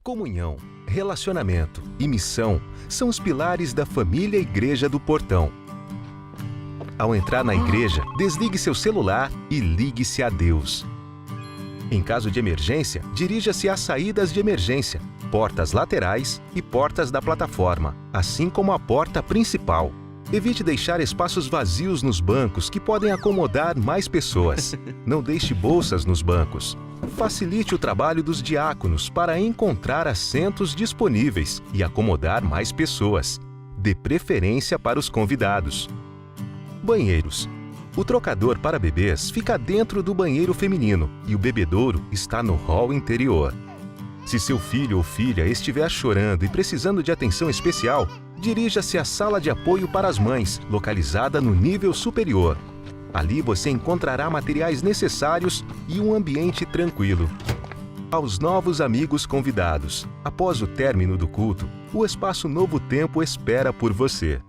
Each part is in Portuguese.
Comunhão, relacionamento e missão são os pilares da família Igreja do Portão. Ao entrar na igreja, desligue seu celular e ligue-se a Deus. Em caso de emergência, dirija-se às saídas de emergência, portas laterais e portas da plataforma, assim como a porta principal. Evite deixar espaços vazios nos bancos que podem acomodar mais pessoas. Não deixe bolsas nos bancos. Facilite o trabalho dos diáconos para encontrar assentos disponíveis e acomodar mais pessoas. Dê preferência para os convidados. Banheiros. O trocador para bebês fica dentro do banheiro feminino e o bebedouro está no hall interior. Se seu filho ou filha estiver chorando e precisando de atenção especial, dirija-se à sala de apoio para as mães, localizada no nível superior. Ali você encontrará materiais necessários e um ambiente tranquilo. Aos novos amigos convidados, após o término do culto, o Espaço Novo Tempo espera por você.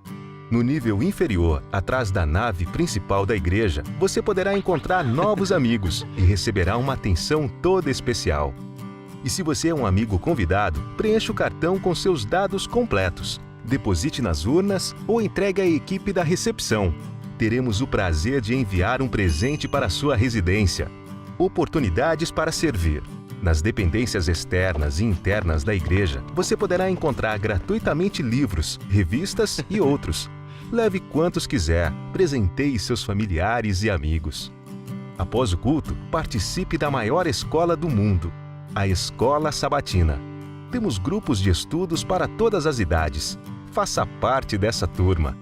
No nível inferior, atrás da nave principal da igreja, você poderá encontrar novos amigos e receberá uma atenção toda especial. E se você é um amigo convidado, preencha o cartão com seus dados completos. Deposite nas urnas ou entregue à equipe da recepção. Teremos o prazer de enviar um presente para a sua residência. Oportunidades para servir. Nas dependências externas e internas da igreja, você poderá encontrar gratuitamente livros, revistas e outros. Leve quantos quiser, presenteie seus familiares e amigos. Após o culto, participe da maior escola do mundo, a Escola Sabatina. Temos grupos de estudos para todas as idades. Faça parte dessa turma.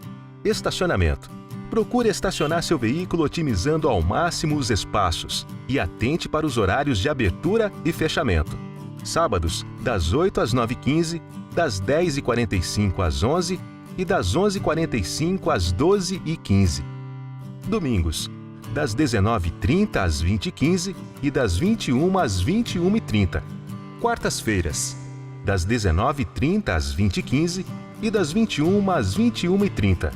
Estacionamento. Procure estacionar seu veículo otimizando ao máximo os espaços e atente para os horários de abertura e fechamento. Sábados, das 8 às 9h15, das 10h45 às 11h e das 11h45 às 12h15. Domingos, das 19h30 às 20h15 e das 21h às 21h30. Quartas-feiras, das 19h30 às 20h15 e das 21h às 21h30.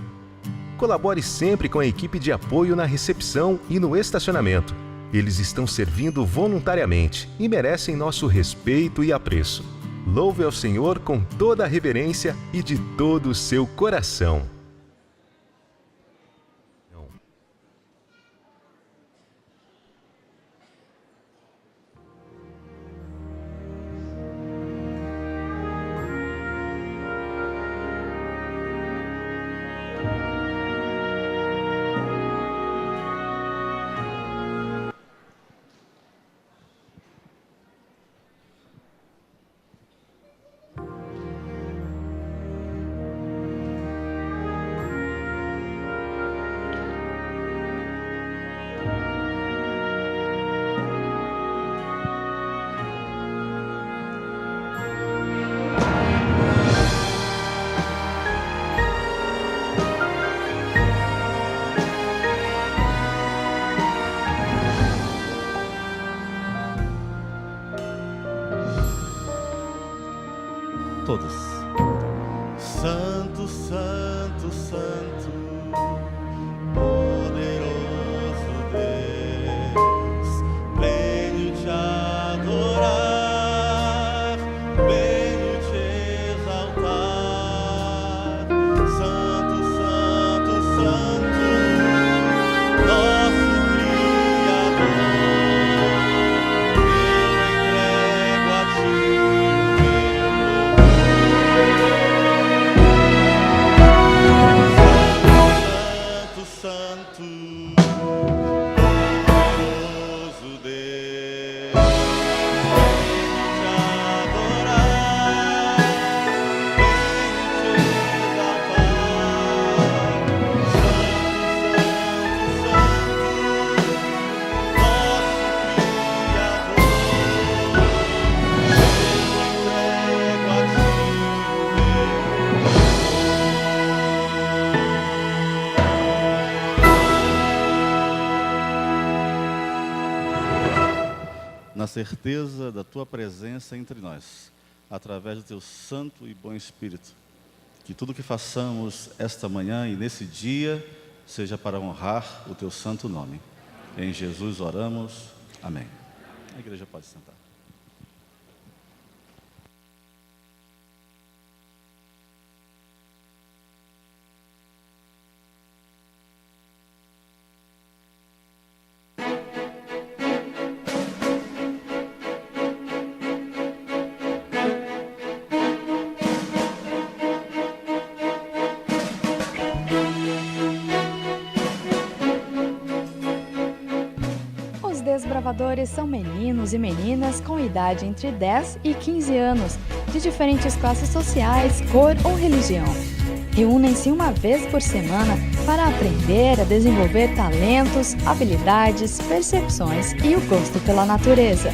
Colabore sempre com a equipe de apoio na recepção e no estacionamento. Eles estão servindo voluntariamente e merecem nosso respeito e apreço. Louve ao Senhor com toda a reverência e de todo o seu coração. Todos. Santo, santo, santo, poderoso Deus, venho te adorar, venho te exaltar. Santo, santo, santo, nosso Criador, eu entrego a ti. Santo, poderoso Deus, venho te adorar, venho te exaltar. Na certeza da tua presença entre nós, através do teu santo e bom Espírito, que tudo que façamos esta manhã e nesse dia seja para honrar o teu santo nome. Em Jesus oramos. Amém. A igreja pode sentar. desbravadores são meninos e meninas com idade entre 10 e 15 anos, de diferentes classes sociais, cor ou religião. Reúnem-se uma vez por semana para aprender a desenvolver talentos, habilidades, percepções e o gosto pela natureza.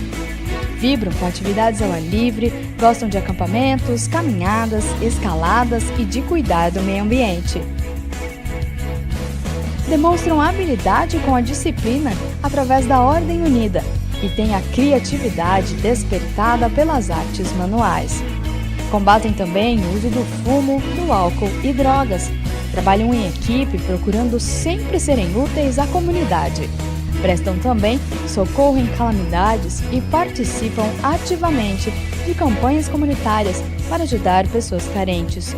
Vibram com atividades ao ar livre, gostam de acampamentos, caminhadas, escaladas e de cuidar do meio ambiente. Demonstram habilidade com a disciplina através da Ordem Unida e têm a criatividade despertada pelas artes manuais. Combatem também o uso do fumo, do álcool e drogas. Trabalham em equipe procurando sempre serem úteis à comunidade. Prestam também socorro em calamidades e participam ativamente de campanhas comunitárias para ajudar pessoas carentes.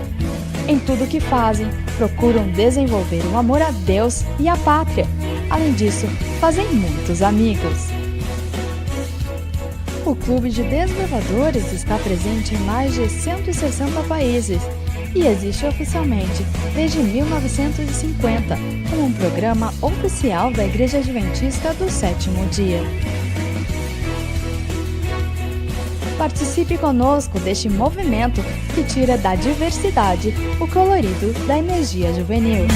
Em tudo o que fazem, procuram desenvolver o amor a Deus e à pátria. Além disso, fazem muitos amigos. O Clube de Desbravadores está presente em mais de 160 países e existe oficialmente desde 1950 como um programa oficial da Igreja Adventista do Sétimo Dia. Participe conosco deste movimento que tira da diversidade o colorido da energia juvenil.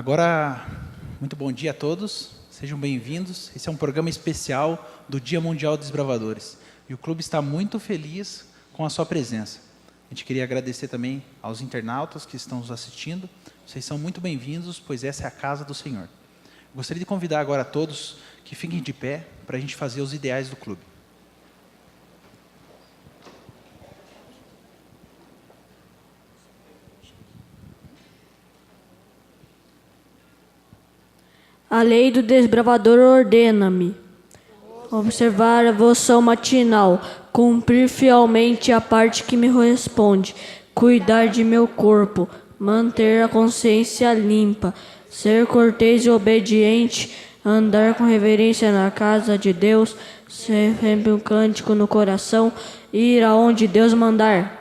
Agora, muito bom dia a todos, sejam bem-vindos. Esse é um programa especial do Dia Mundial dos Desbravadores. E o clube está muito feliz com a sua presença. A gente queria agradecer também aos internautas que estão nos assistindo. Vocês são muito bem-vindos, pois essa é a casa do Senhor. Gostaria de convidar agora a todos que fiquem de pé para a gente fazer os ideais do clube. A lei do desbravador ordena-me observar a devoção matinal, cumprir fielmente a parte que me corresponde, cuidar de meu corpo, manter a consciência limpa, ser cortês e obediente, andar com reverência na casa de Deus, ser sempre um cântico no coração, ir aonde Deus mandar.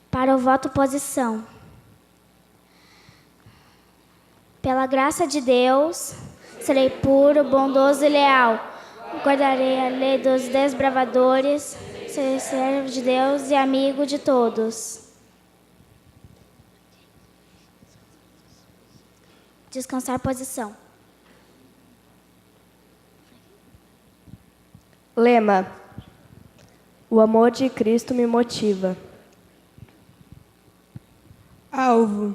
Para o voto posição. Pela graça de Deus, serei puro, bondoso e leal. Guardarei a lei dos desbravadores, serei servo de Deus e amigo de todos. Descansar posição. Lema: o amor de Cristo me motiva. Alvo: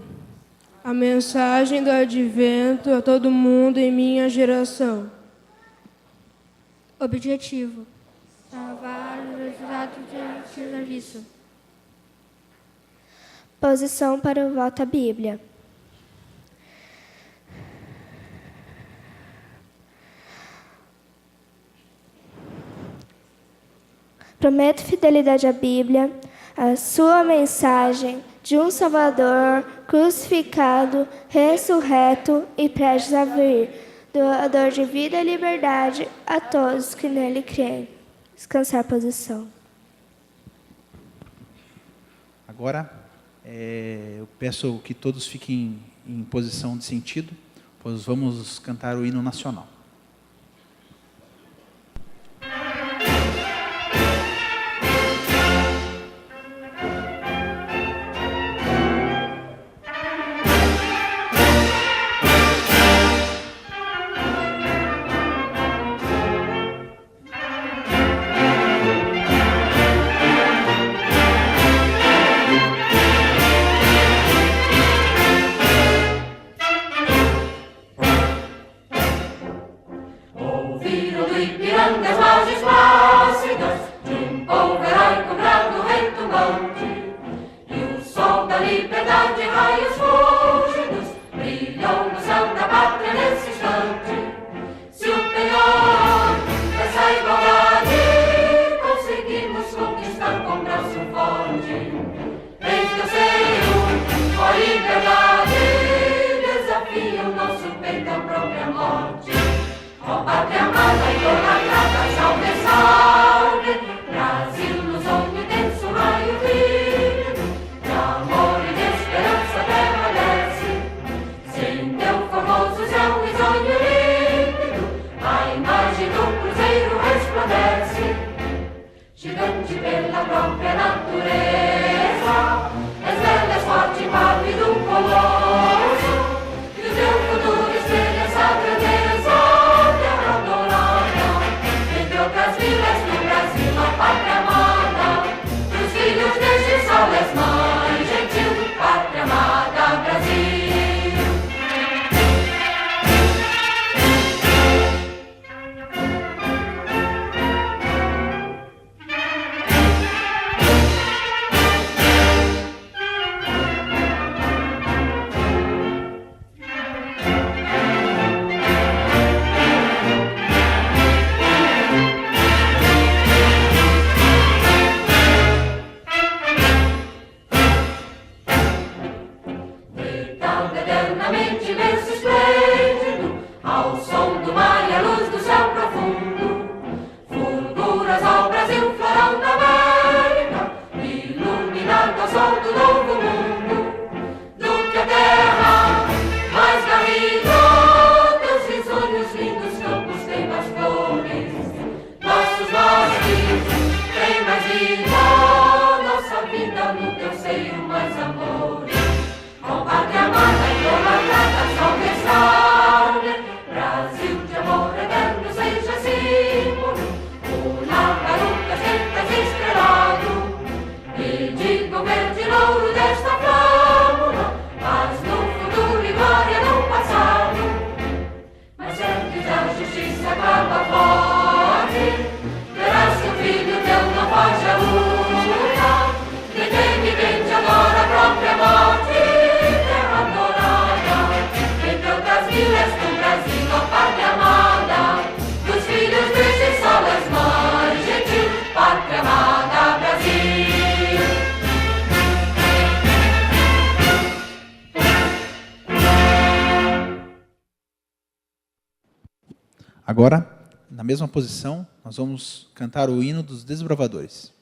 a mensagem do advento a todo mundo em minha geração. Objetivo: Salvar os resultados de serviço. posição para o voto à Bíblia. Prometo fidelidade à Bíblia, a sua mensagem de um Salvador crucificado, ressurreto e prestes a vir, doador de vida e liberdade a todos que nele creem. Descansar posição. Agora, eu peço que todos fiquem em posição de sentido, pois vamos cantar o hino nacional. Adora a própria morte, terra Agora, na mesma posição, nós vamos cantar o hino dos desbravadores.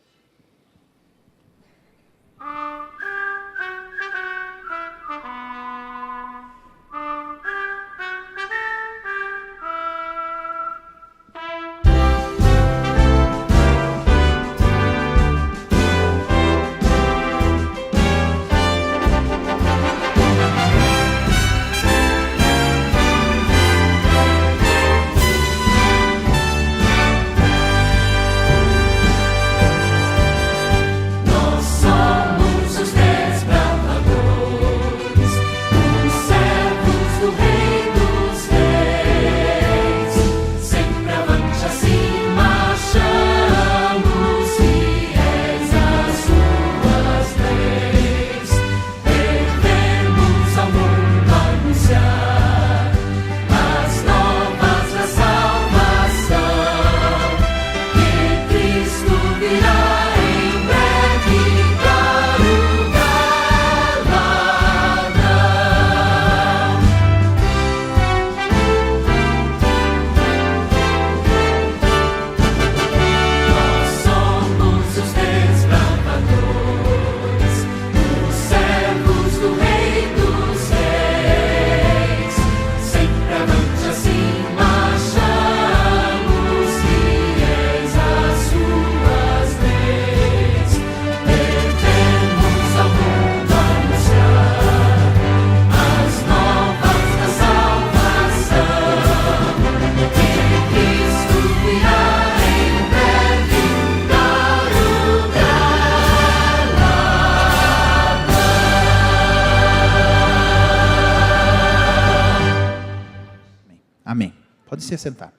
Amém. Pode se sentar.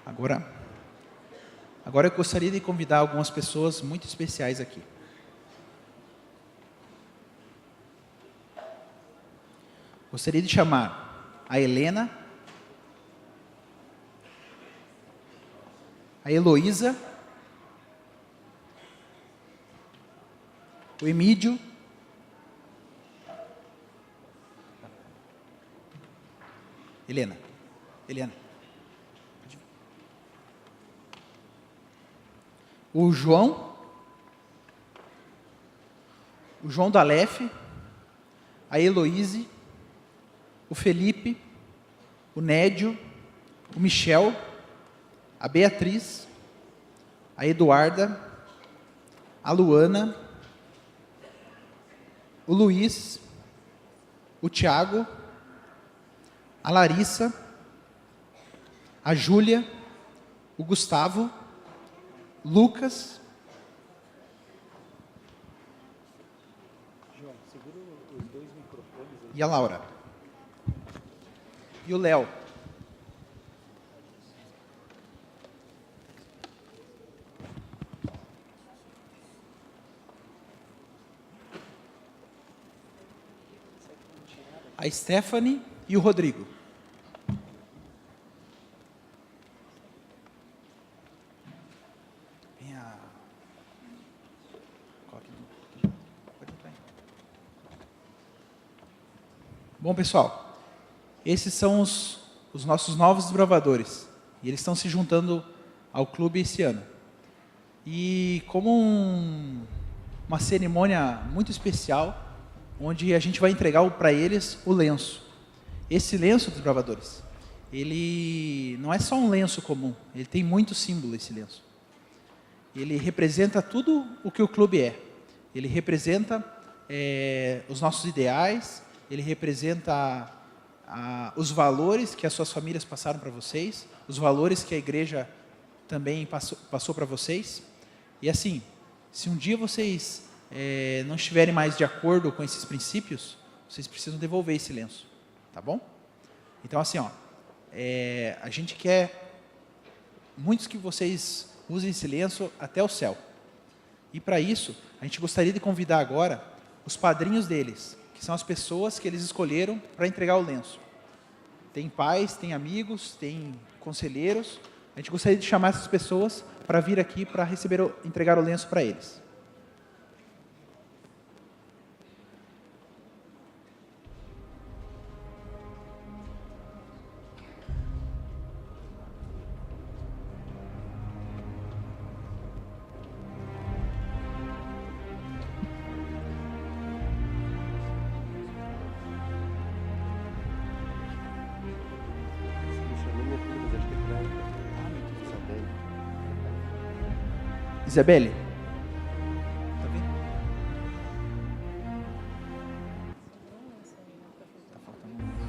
Agora eu gostaria de convidar algumas pessoas muito especiais aqui. Gostaria de chamar a Helena, a Heloísa, o Emídio, Helena, o João do Aleph, a Heloíse, o Felipe, o Nédio, o Michel, a Beatriz, a Eduarda, a Luana, o Luiz, o Tiago, a Larissa, a Júlia, o Gustavo, Lucas, e a Laura, e o Léo. A Stephanie e o Rodrigo. Bom, pessoal, esses são os nossos novos desbravadores. E eles estão se juntando ao clube esse ano. E como uma cerimônia muito especial, onde a gente vai entregar para eles o lenço. Esse lenço, desbravadores, ele não é só um lenço comum, ele tem muito símbolo, esse lenço. Ele representa tudo o que o clube é. Ele representa os nossos ideais, ele representa os valores que as suas famílias passaram para vocês, os valores que a igreja também passou para vocês. E assim, se um dia vocês não estiverem mais de acordo com esses princípios, vocês precisam devolver esse lenço, tá bom? Então assim, a gente quer muitos que vocês usem esse lenço até o céu. E para isso, a gente gostaria de convidar agora os padrinhos deles, que são as pessoas que eles escolheram para entregar o lenço. Tem pais, tem amigos, tem conselheiros. A gente gostaria de chamar essas pessoas para vir aqui para entregar o lenço para eles. Isabelle? Tá vendo? Tá faltando um lenço.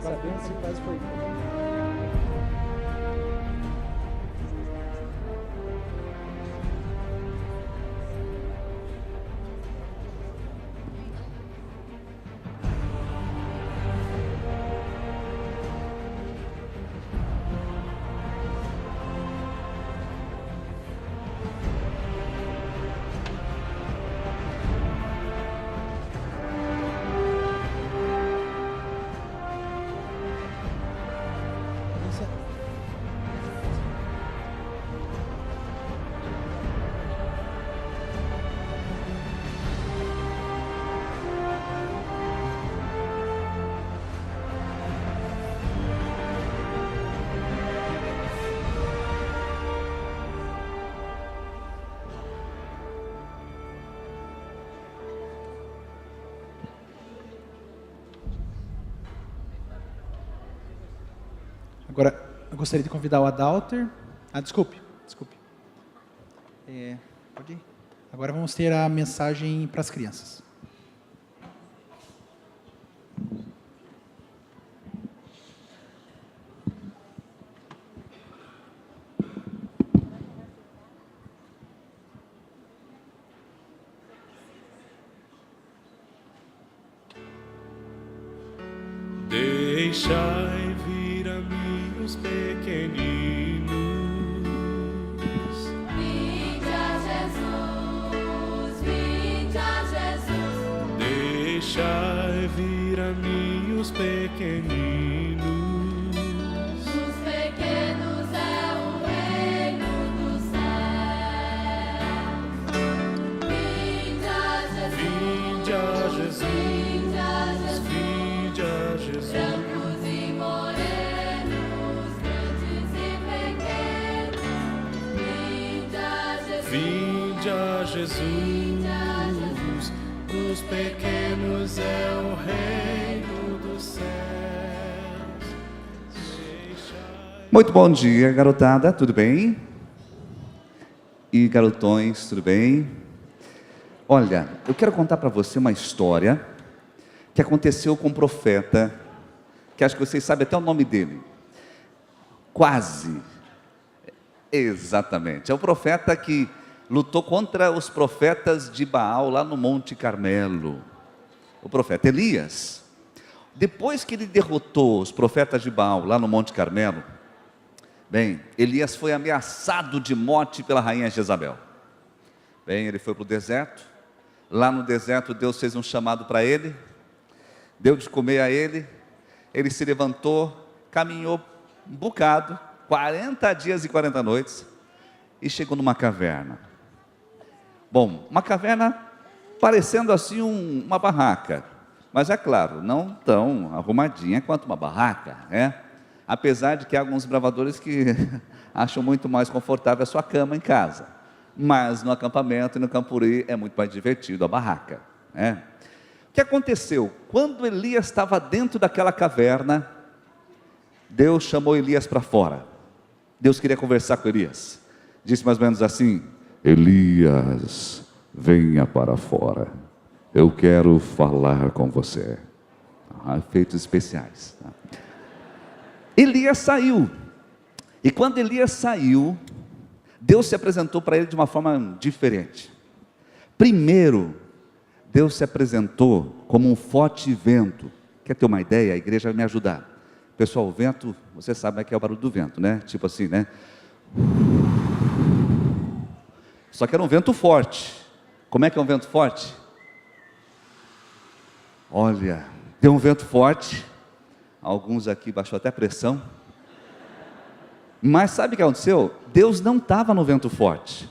Sabendo se faz foi. Agora, eu gostaria de convidar o Adalter. Desculpe. Pode ir. Agora vamos ter a mensagem para as crianças. Deixai vir a mim os pequeninos. Vinde a Jesus, vinde a Jesus. Deixai vir a mim os pequeninos. Os pequenos é o reino dos céus. Vinde a Jesus, Vinde a Jesus, vinde a Jesus. vinde a Jesus. Brancos e morenos, grandes e pequenos. Vinde a Jesus, Vinde a Jesus, os pequenos é o reino dos céus. Deixai... Muito bom dia, garotada, tudo bem? E garotões, tudo bem? Olha, eu quero contar para você uma história que aconteceu com um profeta, que acho que vocês sabem até o nome dele. Quase. Exatamente. É o profeta que lutou contra os profetas de Baal lá no Monte Carmelo. O profeta Elias. Depois que ele derrotou os profetas de Baal lá no Monte Carmelo, bem, Elias foi ameaçado de morte pela rainha Jezabel. Bem, ele foi para o deserto. Lá no deserto Deus fez um chamado para ele, deu de comer a ele. Ele se levantou, caminhou um bocado, 40 dias e 40 noites, e chegou numa caverna. Bom, uma caverna parecendo assim uma barraca, mas é claro, não tão arrumadinha quanto uma barraca, né? Apesar de que há alguns bravadores que acham muito mais confortável a sua cama em casa, mas no acampamento e no campuri é muito mais divertido a barraca, né? O que aconteceu? Quando Elias estava dentro daquela caverna, Deus chamou Elias para fora. Deus queria conversar com Elias. Disse mais ou menos assim: Elias, venha para fora. Eu quero falar com você. Efeitos especiais. Elias saiu. E quando Elias saiu, Deus se apresentou para ele de uma forma diferente. Primeiro, Deus se apresentou como um forte vento. Quer ter uma ideia? A igreja vai me ajudar. Pessoal, o vento, você sabe que é o barulho do vento, né? Tipo assim, né? Só que era um vento forte. Como é que é um vento forte? Olha, deu um vento forte. Alguns aqui baixou até a pressão. Mas sabe o que aconteceu? Deus não estava no vento forte.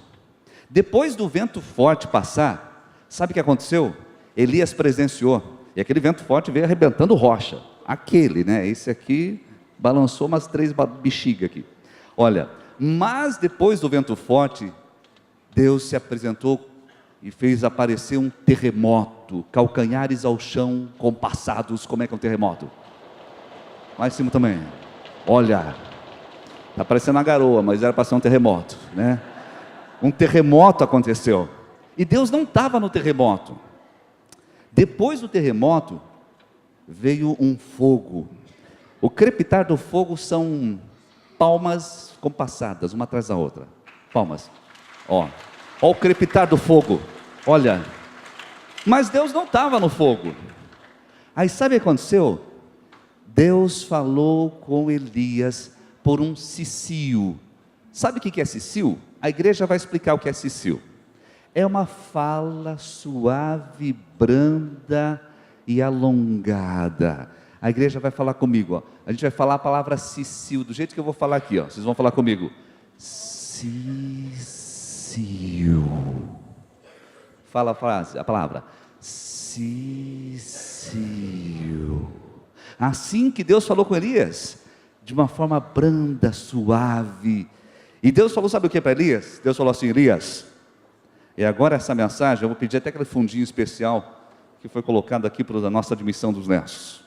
Depois do vento forte passar, sabe o que aconteceu? Elias presenciou. E aquele vento forte veio arrebentando rocha. Aquele, né? Esse aqui balançou umas 3 bexigas aqui. Olha, mas depois do vento forte, Deus se apresentou e fez aparecer um terremoto, calcanhares ao chão compassados. Como é que é um terremoto? Lá em cima também. Olha, está parecendo uma garoa, mas era para ser um terremoto, né? Um terremoto aconteceu. E Deus não estava no terremoto. Depois do terremoto, veio um fogo. O crepitar do fogo são palmas compassadas, uma atrás da outra. Palmas. Ó o crepitar do fogo. Olha. Mas Deus não estava no fogo. Aí sabe o que aconteceu? Deus falou com Elias por um cicio. Sabe o que é cicio? A igreja vai explicar o que é cicio. É uma fala suave, branda e alongada. A igreja vai falar comigo, ó. A gente vai falar a palavra cicio, do jeito que eu vou falar aqui, ó. Vocês vão falar comigo. Cicio. Fala a frase, a palavra. Cicio. Assim que Deus falou com Elias, de uma forma branda, suave. E Deus falou, sabe o que para Elias? Deus falou assim: Elias, e agora essa mensagem, eu vou pedir até aquele fundinho especial que foi colocado aqui para a nossa admissão dos lenços.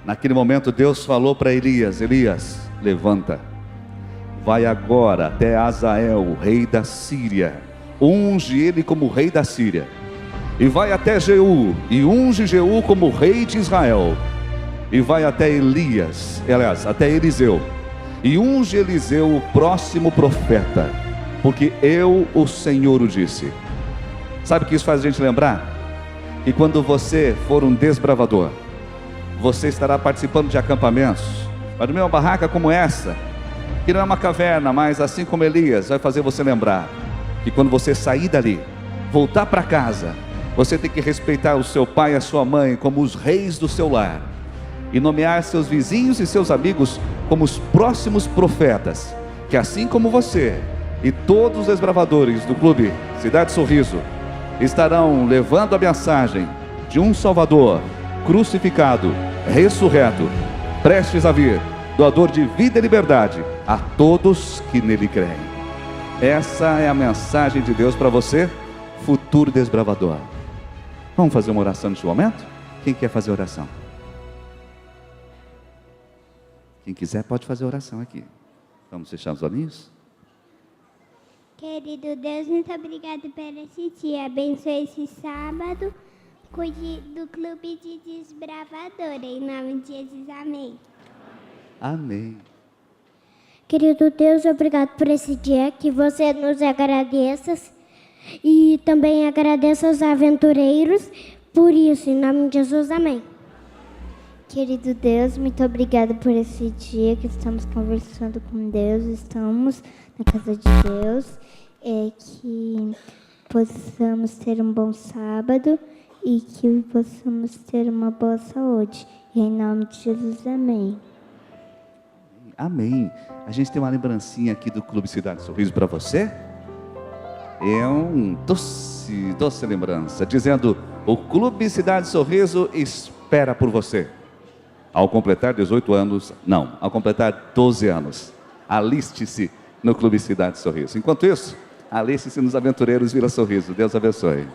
Naquele momento Deus falou para Elias: Elias, levanta, vai agora até Azael, rei da Síria, unge ele como rei da Síria, e vai até Jeú, e unge Jeú como rei de Israel, e vai até Elias, aliás, até Eliseu, e unge Eliseu, o próximo profeta, porque eu, o Senhor, o disse. Sabe o que isso faz a gente lembrar? Que quando você for um desbravador, você estará participando de acampamentos. Mas numa barraca como essa, que não é uma caverna, mas assim como Elias, vai fazer você lembrar que quando você sair dali, voltar para casa, você tem que respeitar o seu pai e a sua mãe como os reis do seu lar, e nomear seus vizinhos e seus amigos como os próximos profetas, que assim como você e todos os desbravadores do Clube Cidade Sorriso estarão levando a mensagem de um Salvador crucificado, ressurreto, prestes a vir, doador de vida e liberdade a todos que nele creem. Essa é a mensagem de Deus para você, futuro desbravador. Vamos fazer uma oração neste momento? Quem quer fazer oração? Quem quiser pode fazer oração aqui. Vamos fechar os olhinhos? Querido Deus, muito obrigado por esse dia. Abençoe esse sábado. Cuide do Clube de Desbravador. Em nome de Jesus, amém. Amém. Querido Deus, obrigado por esse dia. Que você nos agradeça. E também agradeça aos aventureiros. Por isso, em nome de Jesus, amém. Querido Deus, muito obrigado por esse dia que estamos conversando com Deus, estamos na casa de Deus, que possamos ter um bom sábado e que possamos ter uma boa saúde. E em nome de Jesus, amém. Amém. A gente tem uma lembrancinha aqui do Clube Cidade Sorriso para você. É um doce lembrança, dizendo: o Clube Cidade Sorriso espera por você. Ao completar 18 anos, não, ao completar 12 anos, aliste-se no Clube Cidade Sorriso. Enquanto isso, aliste-se nos Aventureiros Vila Sorriso. Deus abençoe.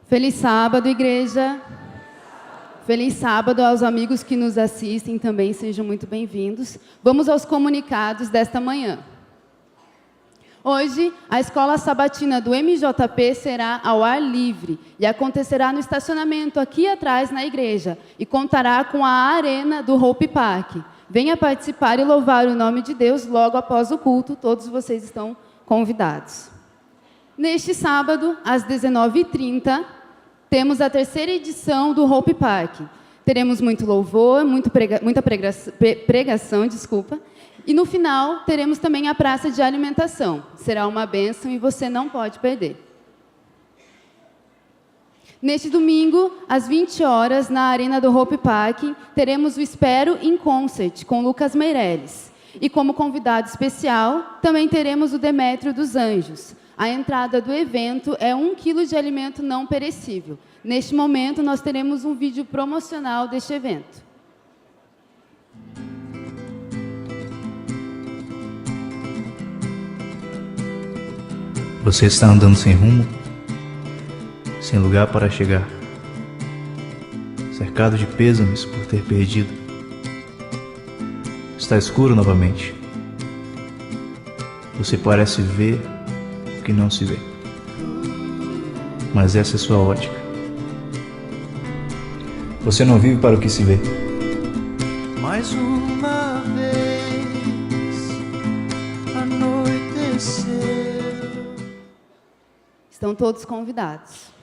Feliz sábado, igreja. Feliz sábado aos amigos que nos assistem também, sejam muito bem-vindos. Vamos aos comunicados desta manhã. Hoje, a escola sabatina do MJP será ao ar livre e acontecerá no estacionamento aqui atrás na igreja e contará com a arena do Hope Park. Venha participar e louvar o nome de Deus logo após o culto, todos vocês estão convidados. Neste sábado, às 19h30, temos a terceira edição do Hope Park. Teremos muito louvor, muita pregação, e no final teremos também a praça de alimentação. Será uma bênção e você não pode perder. Neste domingo, às 20 horas, na arena do Hope Park, teremos o Espero in Concert com Lucas Meirelles. E como convidado especial, também teremos o Demétrio dos Anjos. A entrada do evento é 1 quilo de alimento não perecível. Neste momento, nós teremos um vídeo promocional deste evento. Você está andando sem rumo, sem lugar para chegar, cercado de pêsames por ter perdido. Está escuro novamente. Você parece ver o que não se vê, mas essa é sua ótica. Você não vive para o que se vê. Mais uma vez, a noite Estão todos convidados.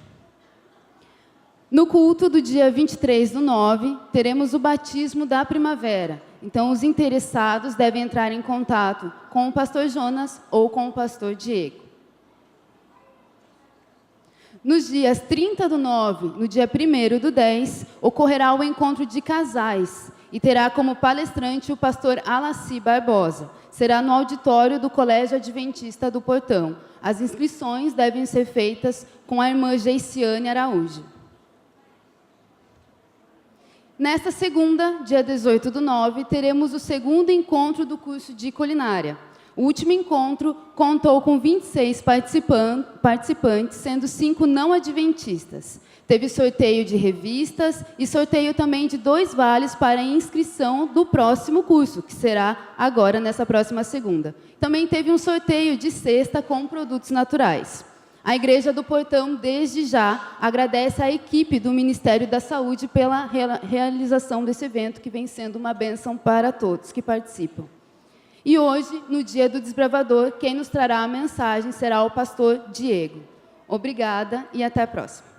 No culto do dia 23/9, teremos o batismo da primavera. Então, os interessados devem entrar em contato com o pastor Jonas ou com o pastor Diego. Nos dias 30/9, no dia 1º/10, ocorrerá o encontro de casais e terá como palestrante o pastor Alaci Barbosa. Será no auditório do Colégio Adventista do Portão. As inscrições devem ser feitas com a irmã Geiciane Araújo. Nesta segunda, dia 18/9, teremos o segundo encontro do curso de culinária. O último encontro contou com 26 participantes, sendo 5 não adventistas. Teve sorteio de revistas e sorteio também de 2 vales para a inscrição do próximo curso, que será agora nessa próxima segunda. Também teve um sorteio de cesta com produtos naturais. A Igreja do Portão, desde já, agradece à equipe do Ministério da Saúde pela realização desse evento, que vem sendo uma bênção para todos que participam. E hoje, no dia do desbravador, quem nos trará a mensagem será o pastor Diego. Obrigada e até a próxima.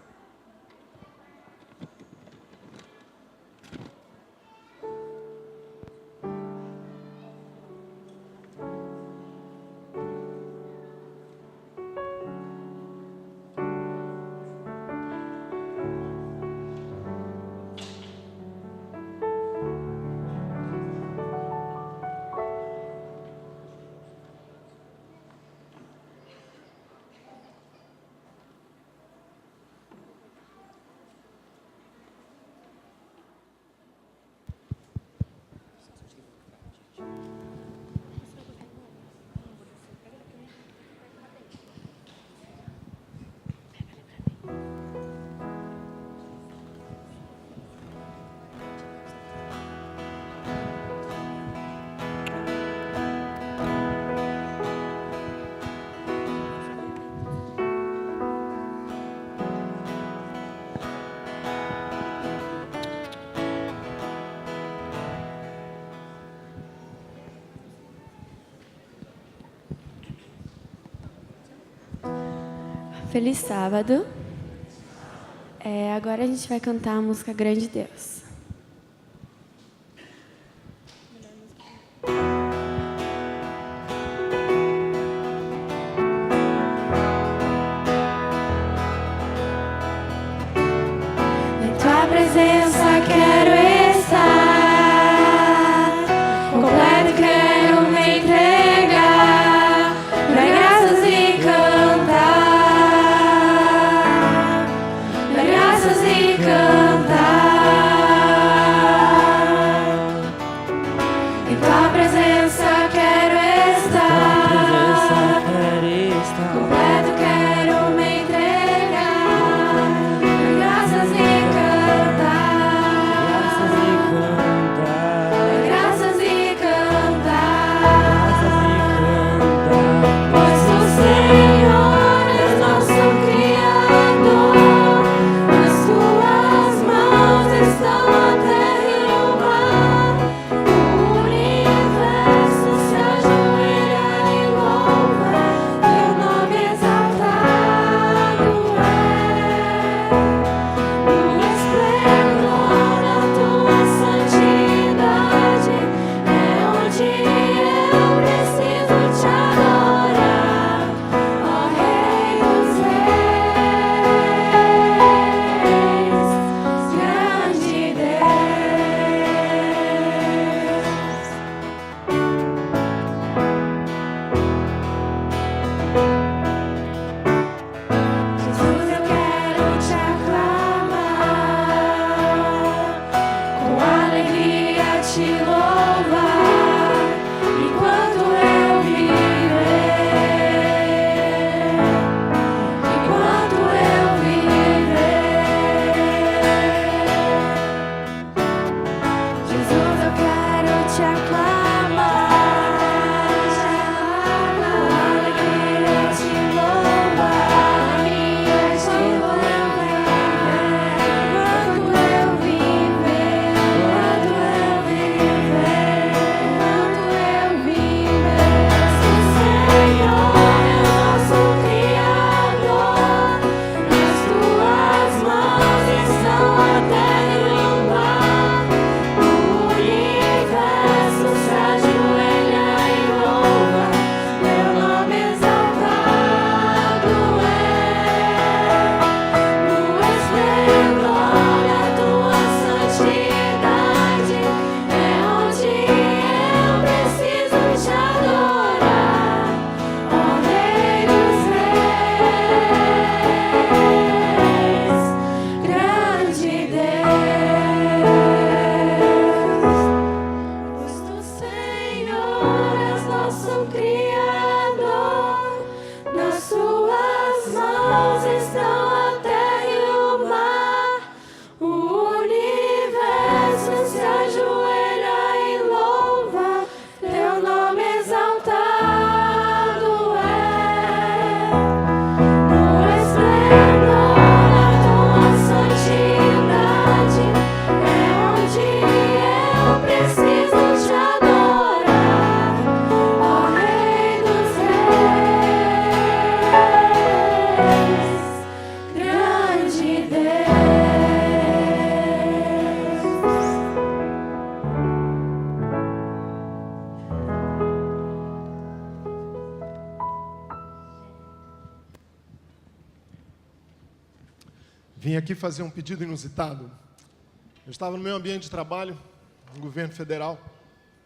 Feliz sábado. Agora a gente vai cantar a música Grande Deus. Em tua presença quero estar, completo quero me entregar, dar graças e cantar. Em tua presença quero estar, completo quero me entregar, dar graças e cantar. Vim aqui fazer um pedido inusitado. Eu estava no meu ambiente de trabalho, no governo federal,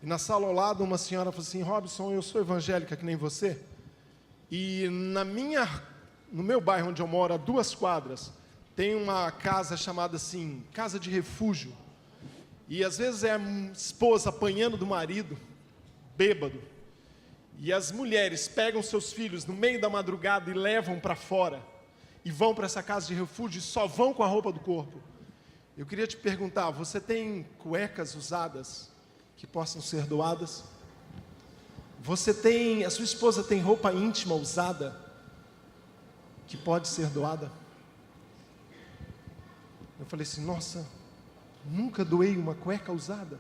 e na sala ao lado uma senhora falou assim: Robson, eu sou evangélica que nem você, e no meu bairro onde eu moro, a 2 quadras, tem uma casa chamada assim, Casa de Refúgio. E às vezes é a esposa apanhando do marido, bêbado, e as mulheres pegam seus filhos no meio da madrugada e levam para fora, e vão para essa casa de refúgio e só vão com a roupa do corpo. Eu queria te perguntar, você tem cuecas usadas que possam ser doadas? A sua esposa tem roupa íntima usada que pode ser doada? Eu falei assim, nossa, nunca doei uma cueca usada.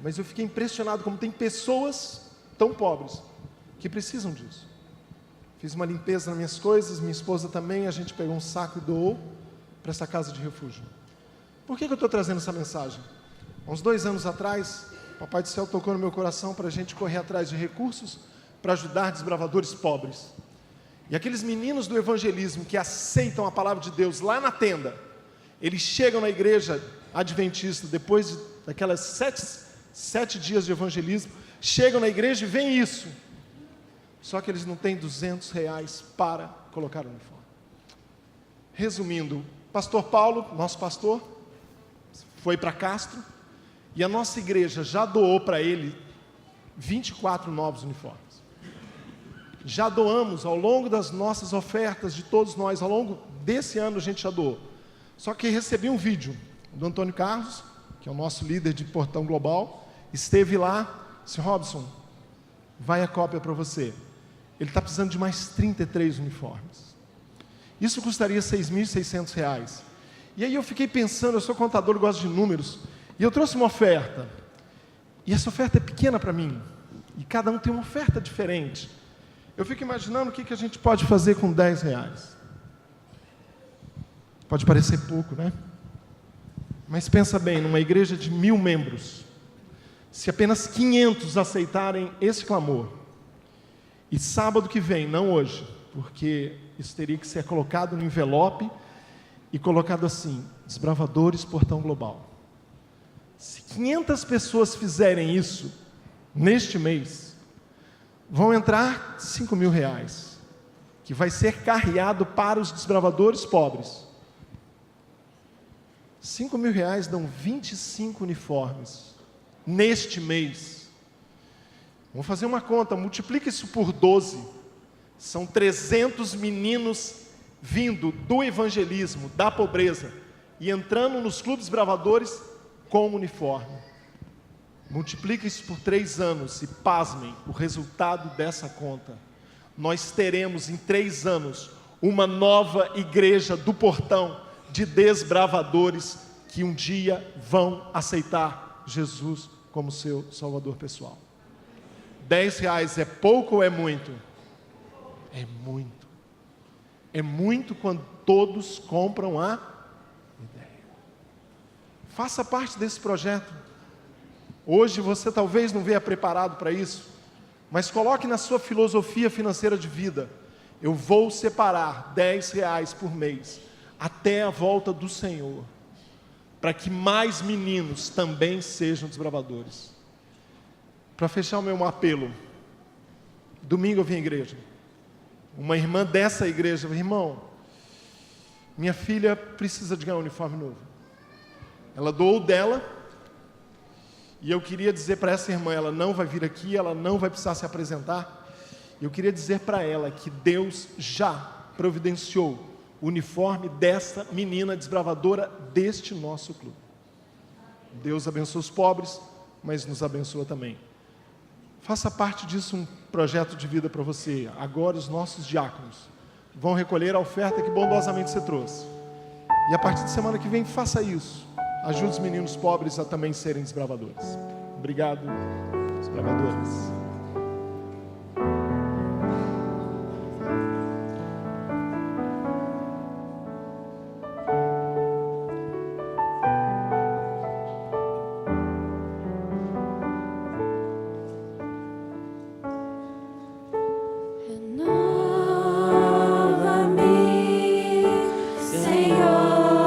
Mas eu fiquei impressionado como tem pessoas tão pobres que precisam disso. Fiz uma limpeza nas minhas coisas, minha esposa também, a gente pegou um saco e doou para essa casa de refúgio. Por que eu estou trazendo essa mensagem? Há uns 2 anos atrás, o Papai do Céu tocou no meu coração para a gente correr atrás de recursos para ajudar desbravadores pobres. E aqueles meninos do evangelismo que aceitam a palavra de Deus lá na tenda, eles chegam na igreja adventista, depois daquelas 7 dias de evangelismo, chegam na igreja e veem isso. Só que eles não têm R$200 para colocar o uniforme. Resumindo, pastor Paulo, nosso pastor, foi para Castro, e a nossa igreja já doou para ele 24 novos uniformes. Já doamos ao longo das nossas ofertas, de todos nós, ao longo desse ano a gente já doou. Só que recebi um vídeo do Antônio Carlos, que é o nosso líder de Portão Global, esteve lá, disse: Robson, vai a cópia para você. Ele está precisando de mais 33 uniformes. Isso custaria R$6.600. E aí eu fiquei pensando, eu sou contador, gosto de números, e eu trouxe uma oferta. E essa oferta é pequena para mim. E cada um tem uma oferta diferente. Eu fico imaginando o que a gente pode fazer com R$10. Pode parecer pouco, né? Mas pensa bem, numa igreja de 1.000 membros, se apenas 500 aceitarem esse clamor, e sábado que vem, não hoje, porque isso teria que ser colocado no envelope e colocado assim: Desbravadores Portão Global. Se 500 pessoas fizerem isso neste mês, vão entrar R$5.000, que vai ser carreado para os desbravadores pobres. R$5.000 dão 25 uniformes neste mês. Vamos fazer uma conta, multiplica isso por 12. São 300 meninos vindo do evangelismo, da pobreza, e entrando nos clubes bravadores com uniforme. Multiplica isso por 3 anos e pasmem o resultado dessa conta. Nós teremos em 3 anos uma nova igreja do portão de desbravadores que um dia vão aceitar Jesus como seu Salvador pessoal. R$10 é pouco ou é muito? É muito. É muito quando todos compram a ideia. Faça parte desse projeto. Hoje você talvez não venha preparado para isso, mas coloque na sua filosofia financeira de vida: eu vou separar R$10 por mês até a volta do Senhor, para que mais meninos também sejam desbravadores. Para fechar o meu apelo, domingo eu vim à igreja. Uma irmã dessa igreja falou: irmão, minha filha precisa de ganhar um uniforme novo. Ela doou dela, e eu queria dizer para essa irmã: ela não vai vir aqui, ela não vai precisar se apresentar. Eu queria dizer para ela que Deus já providenciou o uniforme dessa menina desbravadora deste nosso clube. Deus abençoa os pobres, mas nos abençoa também. Faça parte disso, um projeto de vida para você. Agora os nossos diáconos vão recolher a oferta que bondosamente você trouxe. E a partir de semana que vem, faça isso. Ajude os meninos pobres a também serem desbravadores. Obrigado, desbravadores. Renova-me, Senhor.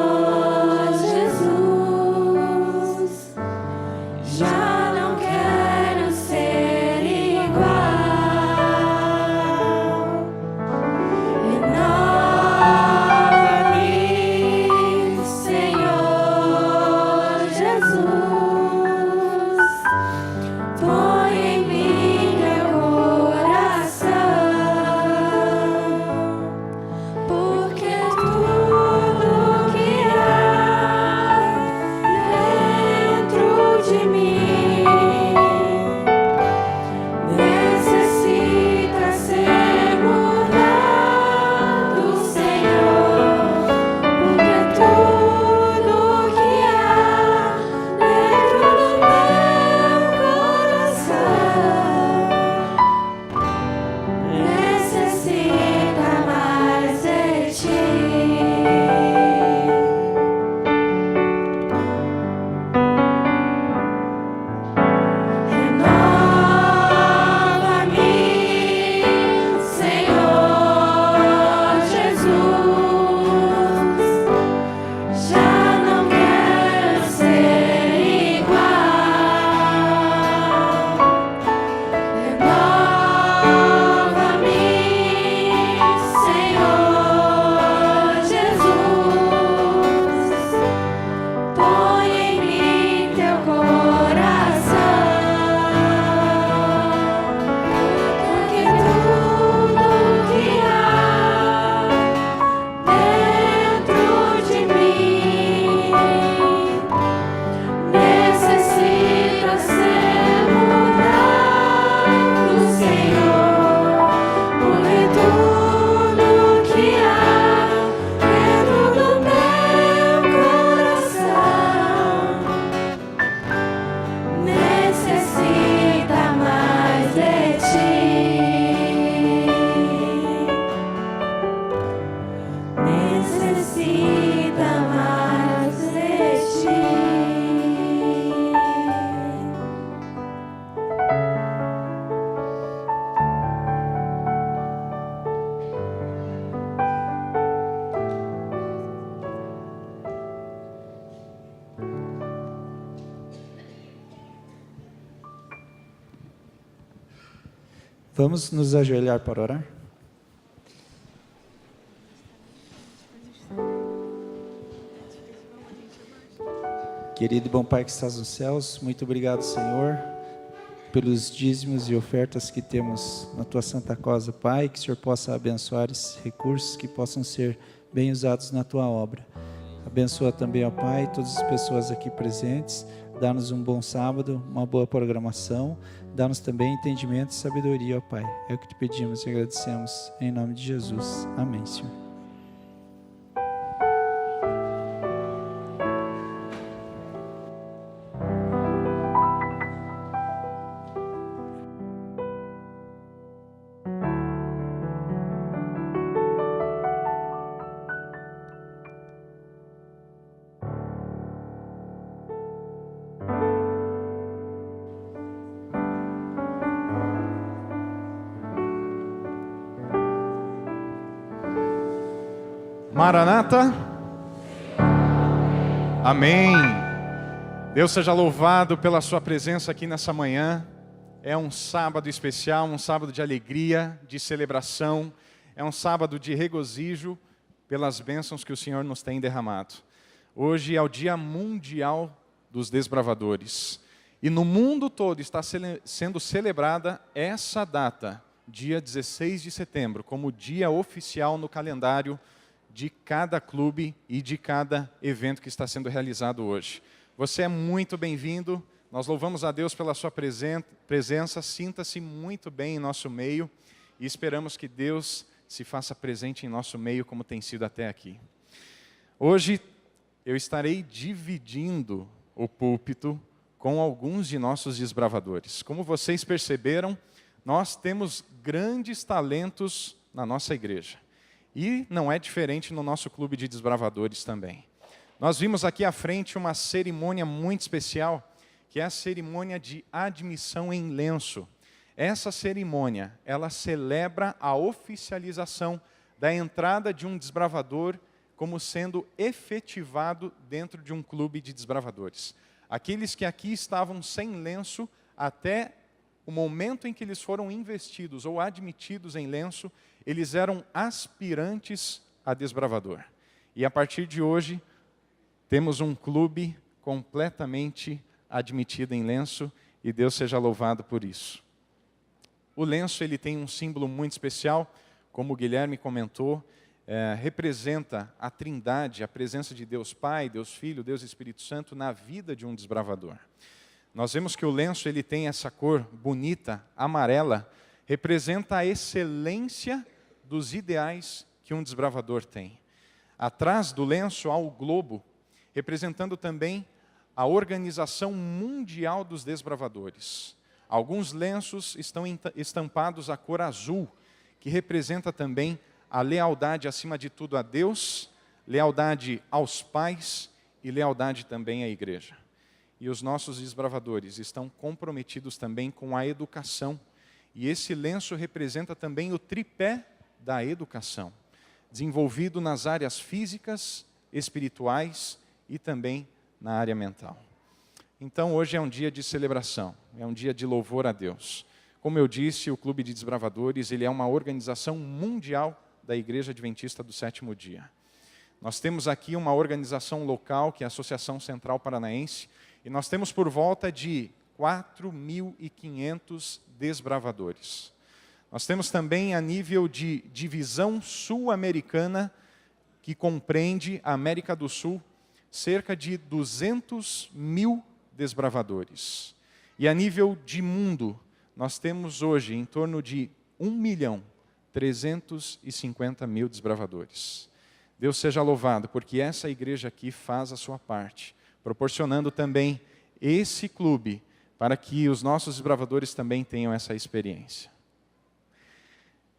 Vamos nos ajoelhar para orar? Querido e bom Pai que estás nos céus, muito obrigado, Senhor, pelos dízimos e ofertas que temos na Tua Santa Casa, Pai, que o Senhor possa abençoar esses recursos, que possam ser bem usados na Tua obra. Abençoa também, ó Pai, todas as pessoas aqui presentes, dá-nos um bom sábado, uma boa programação, dá-nos também entendimento e sabedoria, ó Pai. É o que te pedimos e agradecemos, em nome de Jesus. Amém, Senhor. Maranata. Amém. Deus seja louvado pela sua presença aqui nessa manhã. É um sábado especial, um sábado de alegria, de celebração. É um sábado de regozijo pelas bênçãos que o Senhor nos tem derramado. Hoje é o Dia Mundial dos Desbravadores. E no mundo todo está sendo celebrada essa data, dia 16 de setembro, como dia oficial no calendário de cada clube e de cada evento que está sendo realizado hoje. Você é muito bem-vindo, nós louvamos a Deus pela sua presença, sinta-se muito bem em nosso meio e esperamos que Deus se faça presente em nosso meio como tem sido até aqui. Hoje eu estarei dividindo o púlpito com alguns de nossos desbravadores. Como vocês perceberam, nós temos grandes talentos na nossa igreja. E não é diferente no nosso clube de desbravadores também. Nós vimos aqui à frente uma cerimônia muito especial, que é a cerimônia de admissão em lenço. Essa cerimônia, ela celebra a oficialização da entrada de um desbravador como sendo efetivado dentro de um clube de desbravadores. Aqueles que aqui estavam sem lenço até o momento em que eles foram investidos ou admitidos em lenço, eles eram aspirantes a desbravador. E a partir de hoje, temos um clube completamente admitido em lenço e Deus seja louvado por isso. O lenço ele tem um símbolo muito especial, como o Guilherme comentou, representa a Trindade, a presença de Deus Pai, Deus Filho, Deus Espírito Santo na vida de um desbravador. Nós vemos que o lenço ele tem essa cor bonita, amarela, representa a excelência dos ideais que um desbravador tem. Atrás do lenço há o globo, representando também a Organização Mundial dos Desbravadores. Alguns lenços estão estampados a cor azul, que representa também a lealdade acima de tudo a Deus, lealdade aos pais e lealdade também à igreja. E os nossos desbravadores estão comprometidos também com a educação. E esse lenço representa também o tripé da educação, desenvolvido nas áreas físicas, espirituais e também na área mental. Então hoje é um dia de celebração, é um dia de louvor a Deus. Como eu disse, o Clube de Desbravadores ele é uma organização mundial da Igreja Adventista do Sétimo Dia. Nós temos aqui uma organização local, que é a Associação Central Paranaense, e nós temos por volta de 4.500 desbravadores. Nós temos também a nível de divisão sul-americana, que compreende a América do Sul, cerca de 200.000 desbravadores. E a nível de mundo, nós temos hoje em torno de 1.350.000 desbravadores. Deus seja louvado, porque essa igreja aqui faz a sua parte, proporcionando também esse clube para que os nossos desbravadores também tenham essa experiência.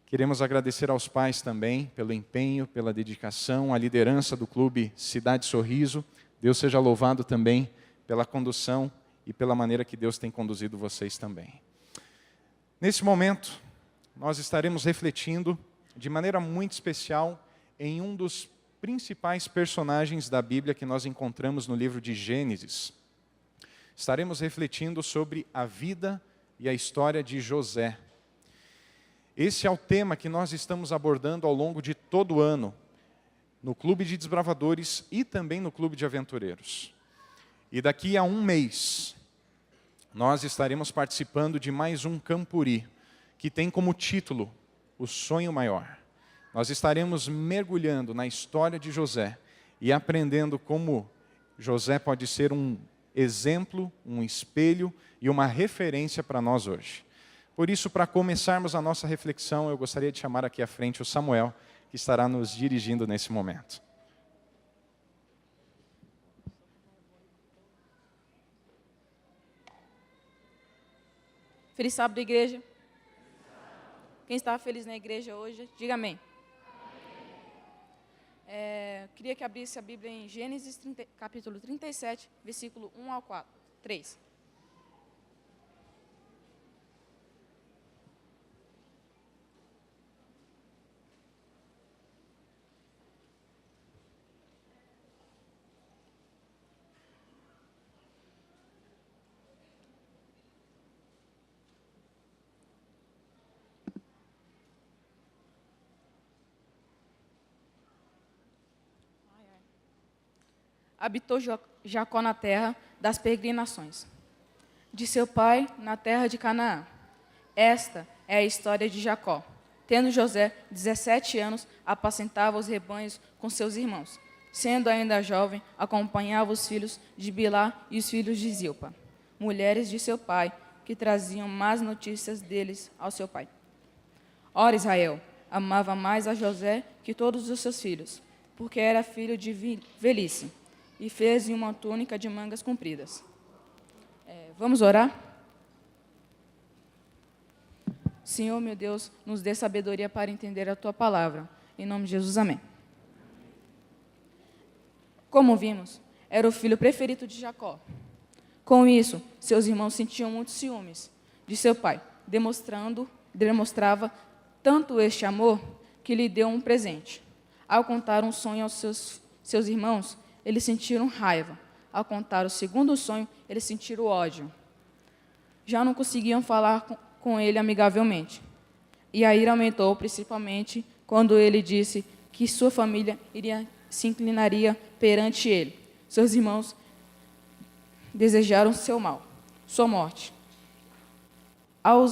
Queremos agradecer aos pais também pelo empenho, pela dedicação, a liderança do clube Cidade Sorriso. Deus seja louvado também pela condução e pela maneira que Deus tem conduzido vocês também. Nesse momento, nós estaremos refletindo de maneira muito especial em um dos principais personagens da Bíblia que nós encontramos no livro de Gênesis. Estaremos refletindo sobre a vida e a história de José. Esse é o tema que nós estamos abordando ao longo de todo o ano, no Clube de Desbravadores e também no Clube de Aventureiros. E daqui a um mês, nós estaremos participando de mais um Campuri, que tem como título O Sonho Maior. Nós estaremos mergulhando na história de José e aprendendo como José pode ser um exemplo, um espelho e uma referência para nós hoje. Por isso, para começarmos a nossa reflexão, eu gostaria de chamar aqui à frente o Samuel, que estará nos dirigindo nesse momento. Feliz sábado, igreja. Quem está feliz na igreja hoje, diga amém. Queria que abrisse a Bíblia em Gênesis capítulo 37, versículo 1 ao 3. Habitou Jacó na terra das peregrinações de seu pai, na terra de Canaã. Esta é a história de Jacó. Tendo José 17 anos, apacentava os rebanhos com seus irmãos. Sendo ainda jovem, acompanhava os filhos de Bilá e os filhos de Zilpa, mulheres de seu pai, que traziam más notícias deles ao seu pai. Ora, Israel amava mais a José que todos os seus filhos, porque era filho de velhice, e fez-lhe uma túnica de mangas compridas. Vamos orar? Senhor, meu Deus, nos dê sabedoria para entender a Tua palavra. Em nome de Jesus, amém. Como vimos, era o filho preferido de Jacó. Com isso, seus irmãos sentiam muitos ciúmes de seu pai, demonstrava tanto este amor que lhe deu um presente. Ao contar um sonho aos seus irmãos, eles sentiram raiva. Ao contar o segundo sonho, eles sentiram ódio. Já não conseguiam falar com ele amigavelmente. E a ira aumentou, principalmente quando ele disse que sua família se inclinaria perante ele. Seus irmãos desejaram seu mal, sua morte. Ao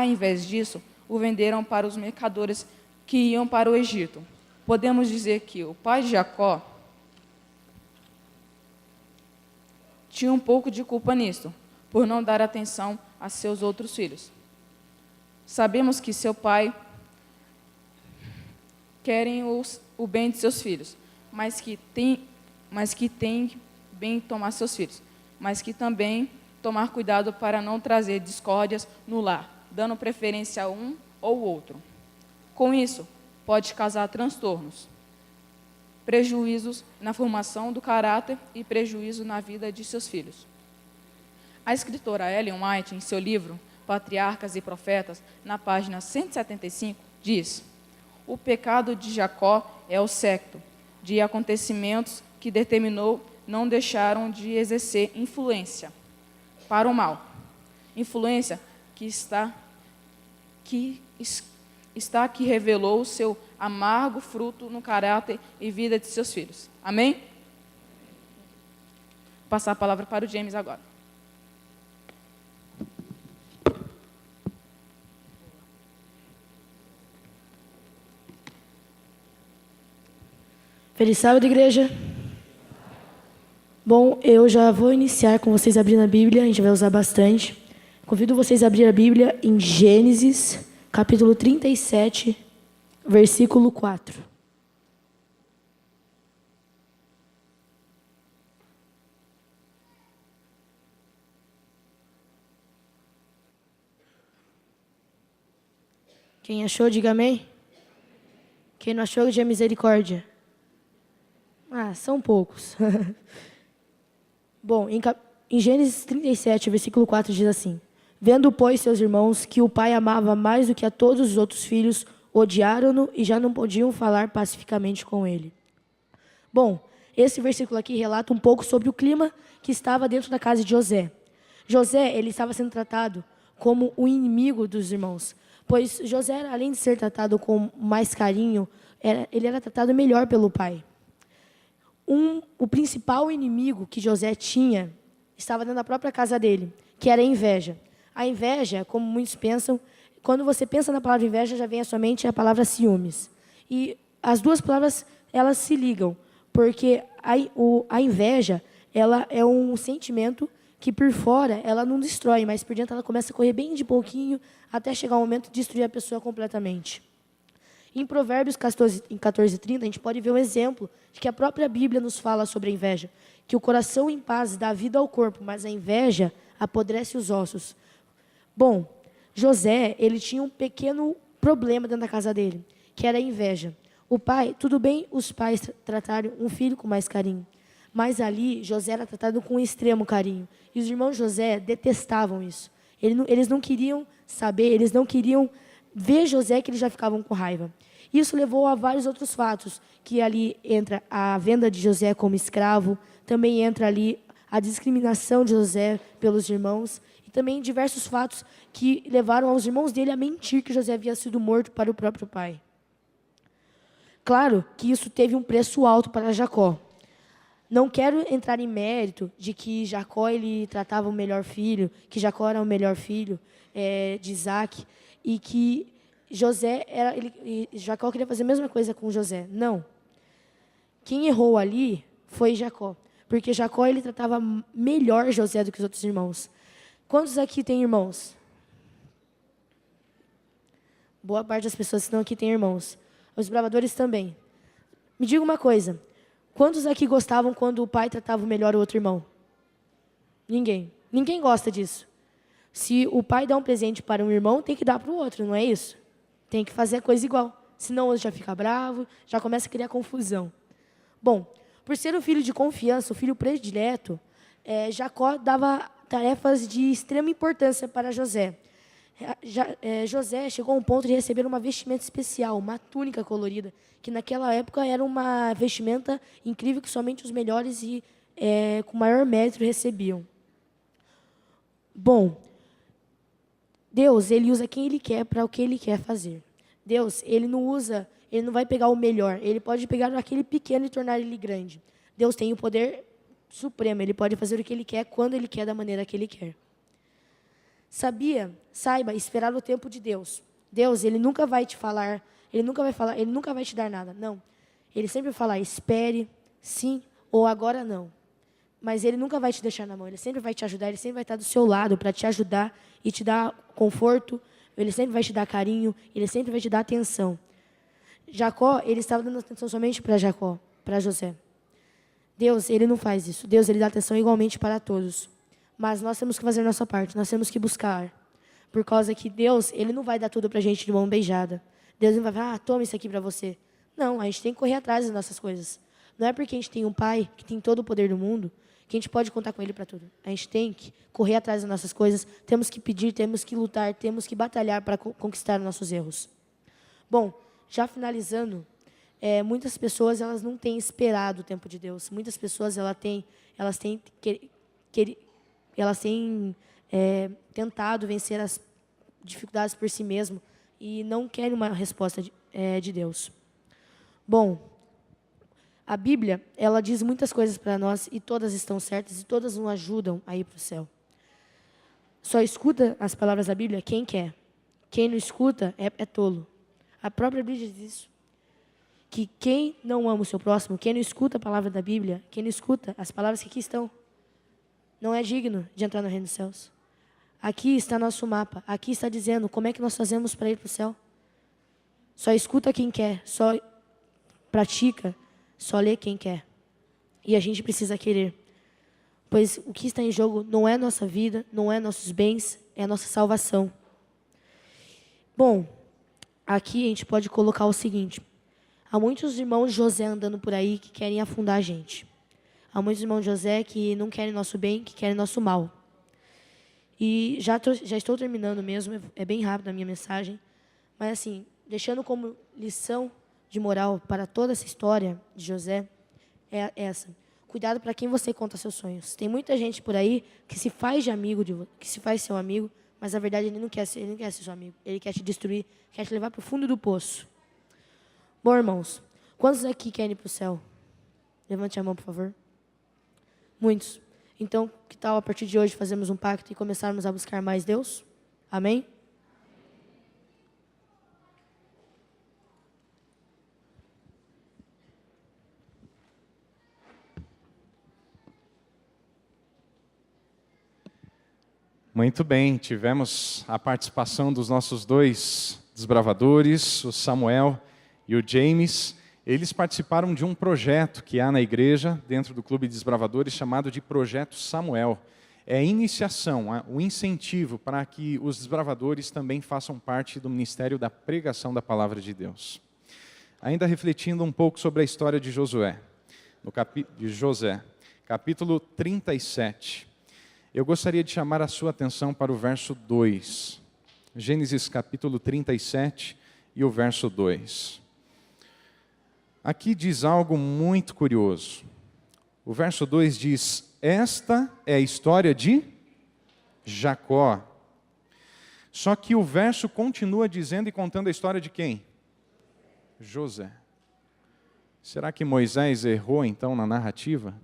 invés disso, o venderam para os mercadores que iam para o Egito. Podemos dizer que o pai de Jacó tinha um pouco de culpa nisto, por não dar atenção a seus outros filhos. Sabemos que seu pai querem o bem de seus filhos, mas que tem bem tomar seus filhos, mas que também tomar cuidado para não trazer discórdias no lar, dando preferência a um ou outro. Com isso, pode causar transtornos, prejuízos na formação do caráter e prejuízo na vida de seus filhos. A escritora Ellen White, em seu livro Patriarcas e Profetas, na página 175, diz: o pecado de Jacó é o séquito de acontecimentos que determinou não deixaram de exercer influência para o mal. Influência que revelou o seu amargo fruto no caráter e vida de seus filhos. Amém? Vou passar a palavra para o James agora. Feliz sábado, igreja. Bom, eu já vou iniciar com vocês abrindo a Bíblia, a gente vai usar bastante. Convido vocês a abrir a Bíblia em Gênesis, capítulo 37, versículo 4. Quem achou, diga amém. Quem não achou, diga misericórdia. São poucos. Bom, em Gênesis 37, versículo 4, diz assim: vendo, pois, seus irmãos que o pai amava mais do que a todos os outros filhos, odiaram-no e já não podiam falar pacificamente com ele. Bom, esse versículo aqui relata um pouco sobre o clima que estava dentro da casa de José. José, ele estava sendo tratado como o inimigo dos irmãos, Pois José, além de ser tratado com mais carinho, ele era tratado melhor pelo pai. O principal inimigo que José tinha estava dentro da própria casa dele, que era a inveja. A inveja, como muitos pensam, quando você pensa na palavra inveja, já vem à sua mente a palavra ciúmes. E as duas palavras, elas se ligam, porque a inveja, ela é um sentimento que por fora ela não destrói, mas por dentro ela começa a correr bem de pouquinho até chegar o momento de destruir a pessoa completamente. Em Provérbios 14:30, a gente pode ver um exemplo de que a própria Bíblia nos fala sobre a inveja, que o coração em paz dá vida ao corpo, mas a inveja apodrece os ossos. Bom, José, ele tinha um pequeno problema dentro da casa dele, que era a inveja. O pai, tudo bem os pais tratarem um filho com mais carinho, mas ali José era tratado com extremo carinho. E os irmãos José detestavam isso. Eles não queriam saber, eles não queriam ver José, que eles já ficavam com raiva. Isso levou a vários outros fatos, que ali entra a venda de José como escravo, também entra ali a discriminação de José pelos irmãos, e também diversos fatos que levaram aos irmãos dele a mentir que José havia sido morto para o próprio pai. Claro que isso teve um preço alto para Jacó. Não quero entrar em mérito de que Jacó ele tratava o melhor filho, que Jacó era o melhor filho de Isaac, e que Jacó queria fazer a mesma coisa com José. Não. Quem errou ali foi Jacó, porque Jacó ele tratava melhor José do que os outros irmãos. Quantos aqui têm irmãos? Boa parte das pessoas que estão aqui têm irmãos. Os bravadores também. Me diga uma coisa. Quantos aqui gostavam quando o pai tratava melhor o outro irmão? Ninguém. Ninguém gosta disso. Se o pai dá um presente para um irmão, tem que dar para o outro, não é isso? Tem que fazer a coisa igual. Senão o outro já fica bravo, já começa a criar confusão. Bom, por ser o filho de confiança, o filho predileto, Jacó dava tarefas de extrema importância para José. José chegou a um ponto de receber uma vestimenta especial, uma túnica colorida, que naquela época era uma vestimenta incrível que somente os melhores e com maior mérito recebiam. Bom, Deus, ele usa quem ele quer para o que ele quer fazer. Deus, ele não vai pegar o melhor, ele pode pegar aquele pequeno e tornar ele grande. Deus tem o poder supremo, ele pode fazer o que ele quer, quando ele quer, da maneira que ele quer. Saiba esperar o tempo de Deus. Deus, ele nunca vai te falar, ele nunca vai te dar nada. Não. Ele sempre vai falar, espere, sim, ou agora não. Mas ele nunca vai te deixar na mão, ele sempre vai te ajudar, ele sempre vai estar do seu lado para te ajudar e te dar conforto, ele sempre vai te dar carinho, ele sempre vai te dar atenção. Jacó, ele estava dando atenção somente para José. Deus, ele não faz isso. Deus, ele dá atenção igualmente para todos. Mas nós temos que fazer a nossa parte, nós temos que buscar. Por causa que Deus, ele não vai dar tudo para a gente de mão beijada. Deus não vai falar, toma isso aqui para você. Não, a gente tem que correr atrás das nossas coisas. Não é porque a gente tem um pai que tem todo o poder do mundo que a gente pode contar com ele para tudo. A gente tem que correr atrás das nossas coisas, temos que pedir, temos que lutar, temos que batalhar para conquistar os nossos erros. Bom, já finalizando, muitas pessoas elas não têm esperado o tempo de Deus. Muitas pessoas elas têm tentado vencer as dificuldades por si mesmo e não querem uma resposta de Deus. Bom, a Bíblia, ela diz muitas coisas para nós e todas estão certas e todas nos ajudam a ir para o céu. Só escuta as palavras da Bíblia quem quer. Quem não escuta é tolo. A própria Bíblia diz isso. Que quem não ama o seu próximo, quem não escuta a palavra da Bíblia, quem não escuta as palavras que aqui estão, não é digno de entrar no reino dos céus. Aqui está nosso mapa. Aqui está dizendo como é que nós fazemos para ir para o céu. Só escuta quem quer. Só pratica. Só lê quem quer. E a gente precisa querer. Pois o que está em jogo não é nossa vida, não é nossos bens, é a nossa salvação. Bom, aqui a gente pode colocar o seguinte. Há muitos irmãos de José andando por aí que querem afundar a gente. Há muitos irmãos de José que não querem nosso bem, que querem nosso mal. E já estou terminando mesmo, é bem rápido a minha mensagem. Mas assim, deixando como lição de moral para toda essa história de José, é essa. Cuidado para quem você conta seus sonhos. Tem muita gente por aí que se faz de amigo, que se faz seu amigo, Mas na verdade ele não quer ser seu amigo. Ele quer te destruir, quer te levar para o fundo do poço. Bom, irmãos, quantos aqui querem ir para o céu? Levante a mão, por favor. Muitos. Então, que tal a partir de hoje fazermos um pacto e começarmos a buscar mais Deus? Amém? Muito bem, tivemos a participação dos nossos dois desbravadores, o Samuel e o James. Eles participaram de um projeto que há na igreja, dentro do Clube de Desbravadores, chamado de Projeto Samuel. É a iniciação, o incentivo para que os desbravadores também façam parte do ministério da pregação da palavra de Deus. Ainda refletindo um pouco sobre a história de José, capítulo 37. Eu gostaria de chamar a sua atenção para o verso 2. Gênesis capítulo 37 e o verso 2. Aqui diz algo muito curioso. O verso 2 diz: esta é a história de Jacó. Só que o verso continua dizendo e contando a história de quem? José. Será que Moisés errou então na narrativa?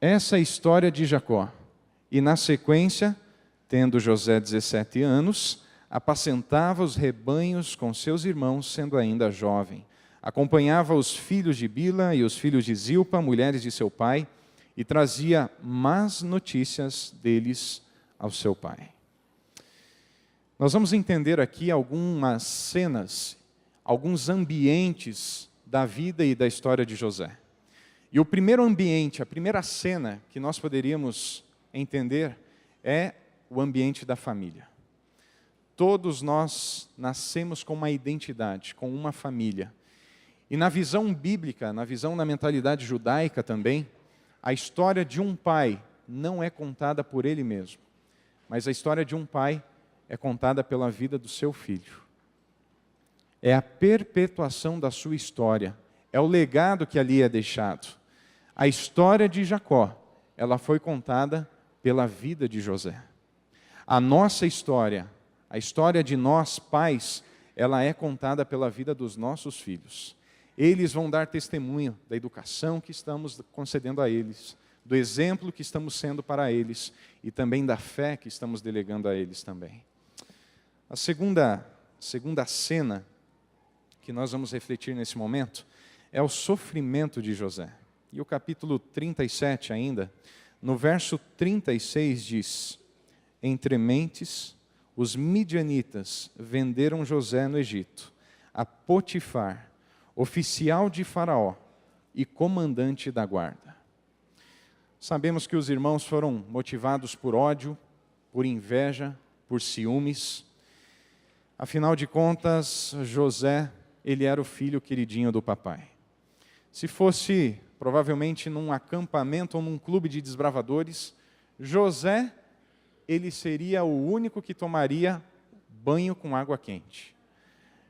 Essa é a história de Jacó. E na sequência, tendo José 17 anos, apacentava os rebanhos com seus irmãos, sendo ainda jovem. Acompanhava os filhos de Bila e os filhos de Zilpa, mulheres de seu pai, e trazia más notícias deles ao seu pai. Nós vamos entender aqui algumas cenas, alguns ambientes da vida e da história de José. E o primeiro ambiente, a primeira cena que nós poderíamos entender é o ambiente da família. Todos nós nascemos com uma identidade, com uma família. E na visão bíblica, na visão da mentalidade judaica também, a história de um pai não é contada por ele mesmo, mas a história de um pai é contada pela vida do seu filho. É a perpetuação da sua história, é o legado que ali é deixado. A história de Jacó, ela foi contada pela vida de José. A nossa história, a história de nós pais, ela é contada pela vida dos nossos filhos. Eles vão dar testemunho da educação que estamos concedendo a eles, do exemplo que estamos sendo para eles e também da fé que estamos delegando a eles também. A segunda cena que nós vamos refletir nesse momento é o sofrimento de José. E o capítulo 37 ainda, no verso 36 diz: entre mentes, os midianitas venderam José no Egito a Potifar, oficial de Faraó e comandante da guarda. Sabemos que os irmãos foram motivados por ódio, por inveja, por ciúmes. Afinal de contas, José, ele era o filho queridinho do papai. Se fosse provavelmente num acampamento ou num clube de desbravadores, José, ele seria o único que tomaria banho com água quente.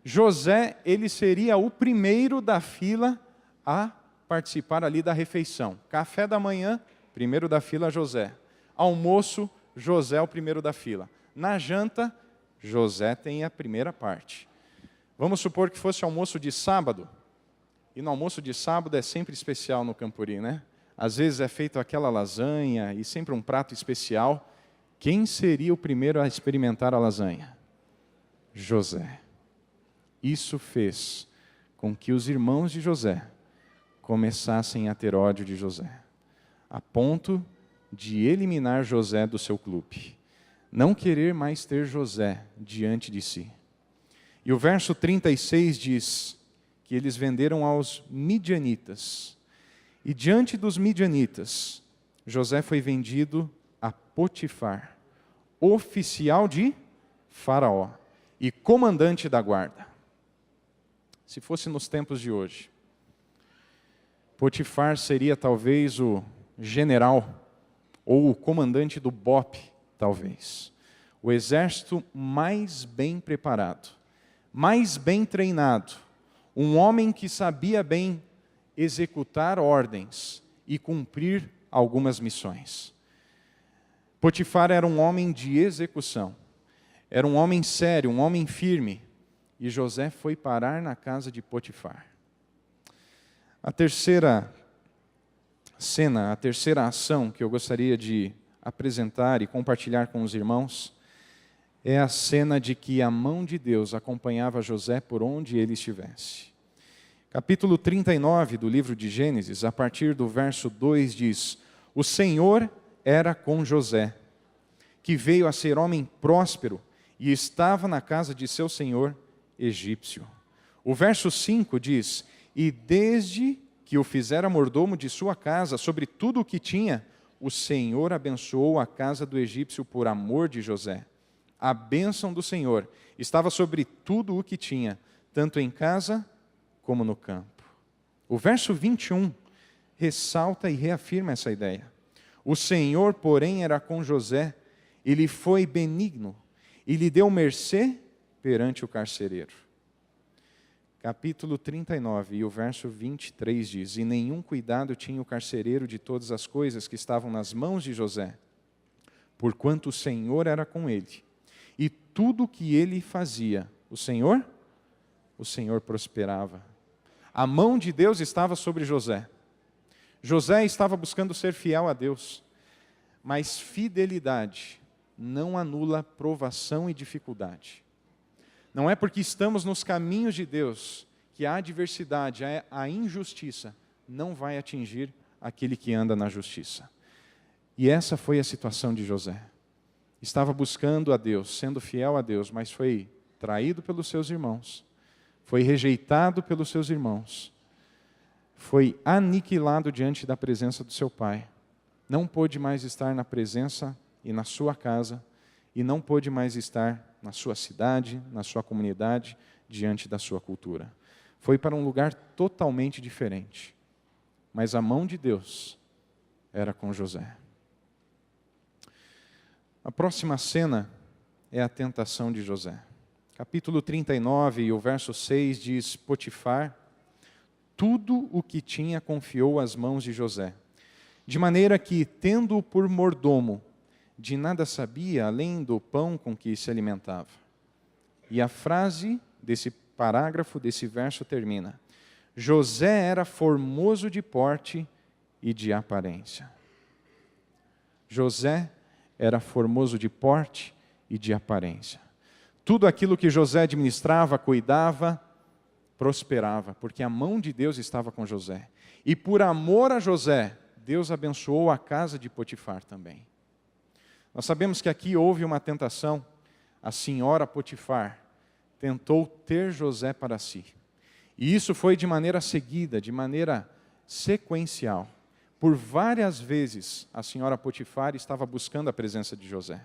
José, ele seria o primeiro da fila a participar ali da refeição. Café da manhã, primeiro da fila, José. Almoço, José, o primeiro da fila. Na janta, José tem a primeira parte. Vamos supor que fosse almoço de sábado. E no almoço de sábado é sempre especial no Campuri, né? Às vezes é feita aquela lasanha e sempre um prato especial. Quem seria o primeiro a experimentar a lasanha? José. Isso fez com que os irmãos de José começassem a ter ódio de José, a ponto de eliminar José do seu clube. Não querer mais ter José diante de si. E o verso 36 diz que eles venderam aos midianitas. E diante dos midianitas, José foi vendido a Potifar, oficial de Faraó e comandante da guarda. Se fosse nos tempos de hoje, Potifar seria talvez o general ou o comandante do BOP, talvez. O exército mais bem preparado, mais bem treinado. Um homem que sabia bem executar ordens e cumprir algumas missões. Potifar era um homem de execução. Era um homem sério, um homem firme. E José foi parar na casa de Potifar. A terceira cena, a terceira ação que eu gostaria de apresentar e compartilhar com os irmãos é a cena de que a mão de Deus acompanhava José por onde ele estivesse. Capítulo 39 do livro de Gênesis, a partir do verso 2 diz: o Senhor era com José, que veio a ser homem próspero e estava na casa de seu senhor egípcio. O verso 5 diz: e desde que o fizera mordomo de sua casa sobre tudo o que tinha, o Senhor abençoou a casa do egípcio por amor de José. A bênção do Senhor estava sobre tudo o que tinha, tanto em casa como no campo. O verso 21 ressalta e reafirma essa ideia. O Senhor, porém, era com José, e lhe foi benigno, e lhe deu mercê perante o carcereiro. Capítulo 39, e o verso 23 diz: e nenhum cuidado tinha o carcereiro de todas as coisas que estavam nas mãos de José, porquanto o Senhor era com ele. E tudo o que ele fazia, o Senhor prosperava. A mão de Deus estava sobre José. José estava buscando ser fiel a Deus, mas fidelidade não anula provação e dificuldade. Não é porque estamos nos caminhos de Deus que a adversidade, a injustiça, não vai atingir aquele que anda na justiça. E essa foi a situação de José. Estava buscando a Deus, sendo fiel a Deus, mas foi traído pelos seus irmãos, foi rejeitado pelos seus irmãos, foi aniquilado diante da presença do seu pai. Não pôde mais estar na presença e na sua casa, e não pôde mais estar na sua cidade, na sua comunidade, diante da sua cultura. Foi para um lugar totalmente diferente. Mas a mão de Deus era com José. A próxima cena é a tentação de José. Capítulo 39, e o verso 6 diz: Potifar, tudo o que tinha confiou às mãos de José, de maneira que, tendo-o por mordomo, de nada sabia, além do pão com que se alimentava. E a frase desse parágrafo, desse verso termina: José era formoso de porte e de aparência. José era formoso de porte e de aparência. Tudo aquilo que José administrava, cuidava, prosperava, porque a mão de Deus estava com José. E por amor a José, Deus abençoou a casa de Potifar também. Nós sabemos que aqui houve uma tentação. A senhora Potifar tentou ter José para si. E isso foi de maneira seguida, de maneira sequencial. Por várias vezes, a senhora Potifar estava buscando a presença de José.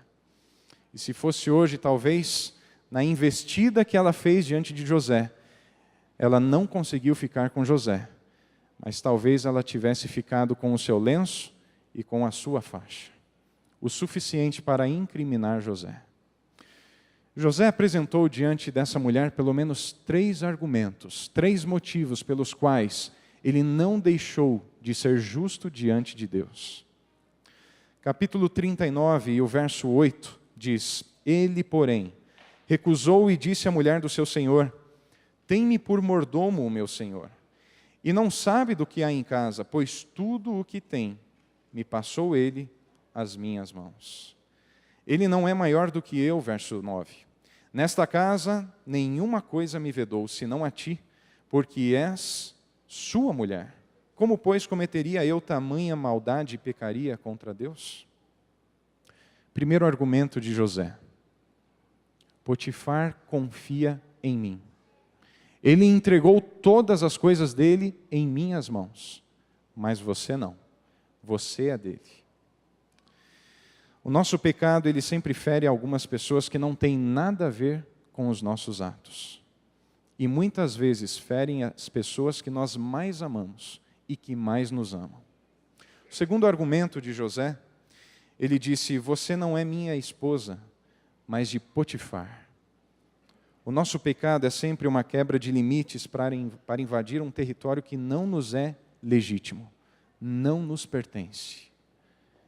E se fosse hoje, talvez, na investida que ela fez diante de José, ela não conseguiu ficar com José, mas talvez ela tivesse ficado com o seu lenço e com a sua faixa. O suficiente para incriminar José. José apresentou diante dessa mulher pelo menos 3 argumentos, 3 motivos pelos quais ele não deixou de ser justo diante de Deus. Capítulo 39, e o verso 8 diz: Ele, porém, recusou e disse à mulher do seu senhor: Tem-me por mordomo o meu senhor, e não sabe do que há em casa, pois tudo o que tem me passou ele às minhas mãos. Ele não é maior do que eu, verso 9. Nesta casa nenhuma coisa me vedou, senão a ti, porque és sua mulher. Como, pois, cometeria eu tamanha maldade e pecaria contra Deus? Primeiro argumento de José: Potifar confia em mim. Ele entregou todas as coisas dele em minhas mãos, mas você não. Você é dele. O nosso pecado, ele sempre fere algumas pessoas que não têm nada a ver com os nossos atos. E muitas vezes ferem as pessoas que nós mais amamos e que mais nos amam. O segundo argumento de José, ele disse: Você não é minha esposa, mas de Potifar. O nosso pecado é sempre uma quebra de limites para invadir um território que não nos é legítimo, não nos pertence.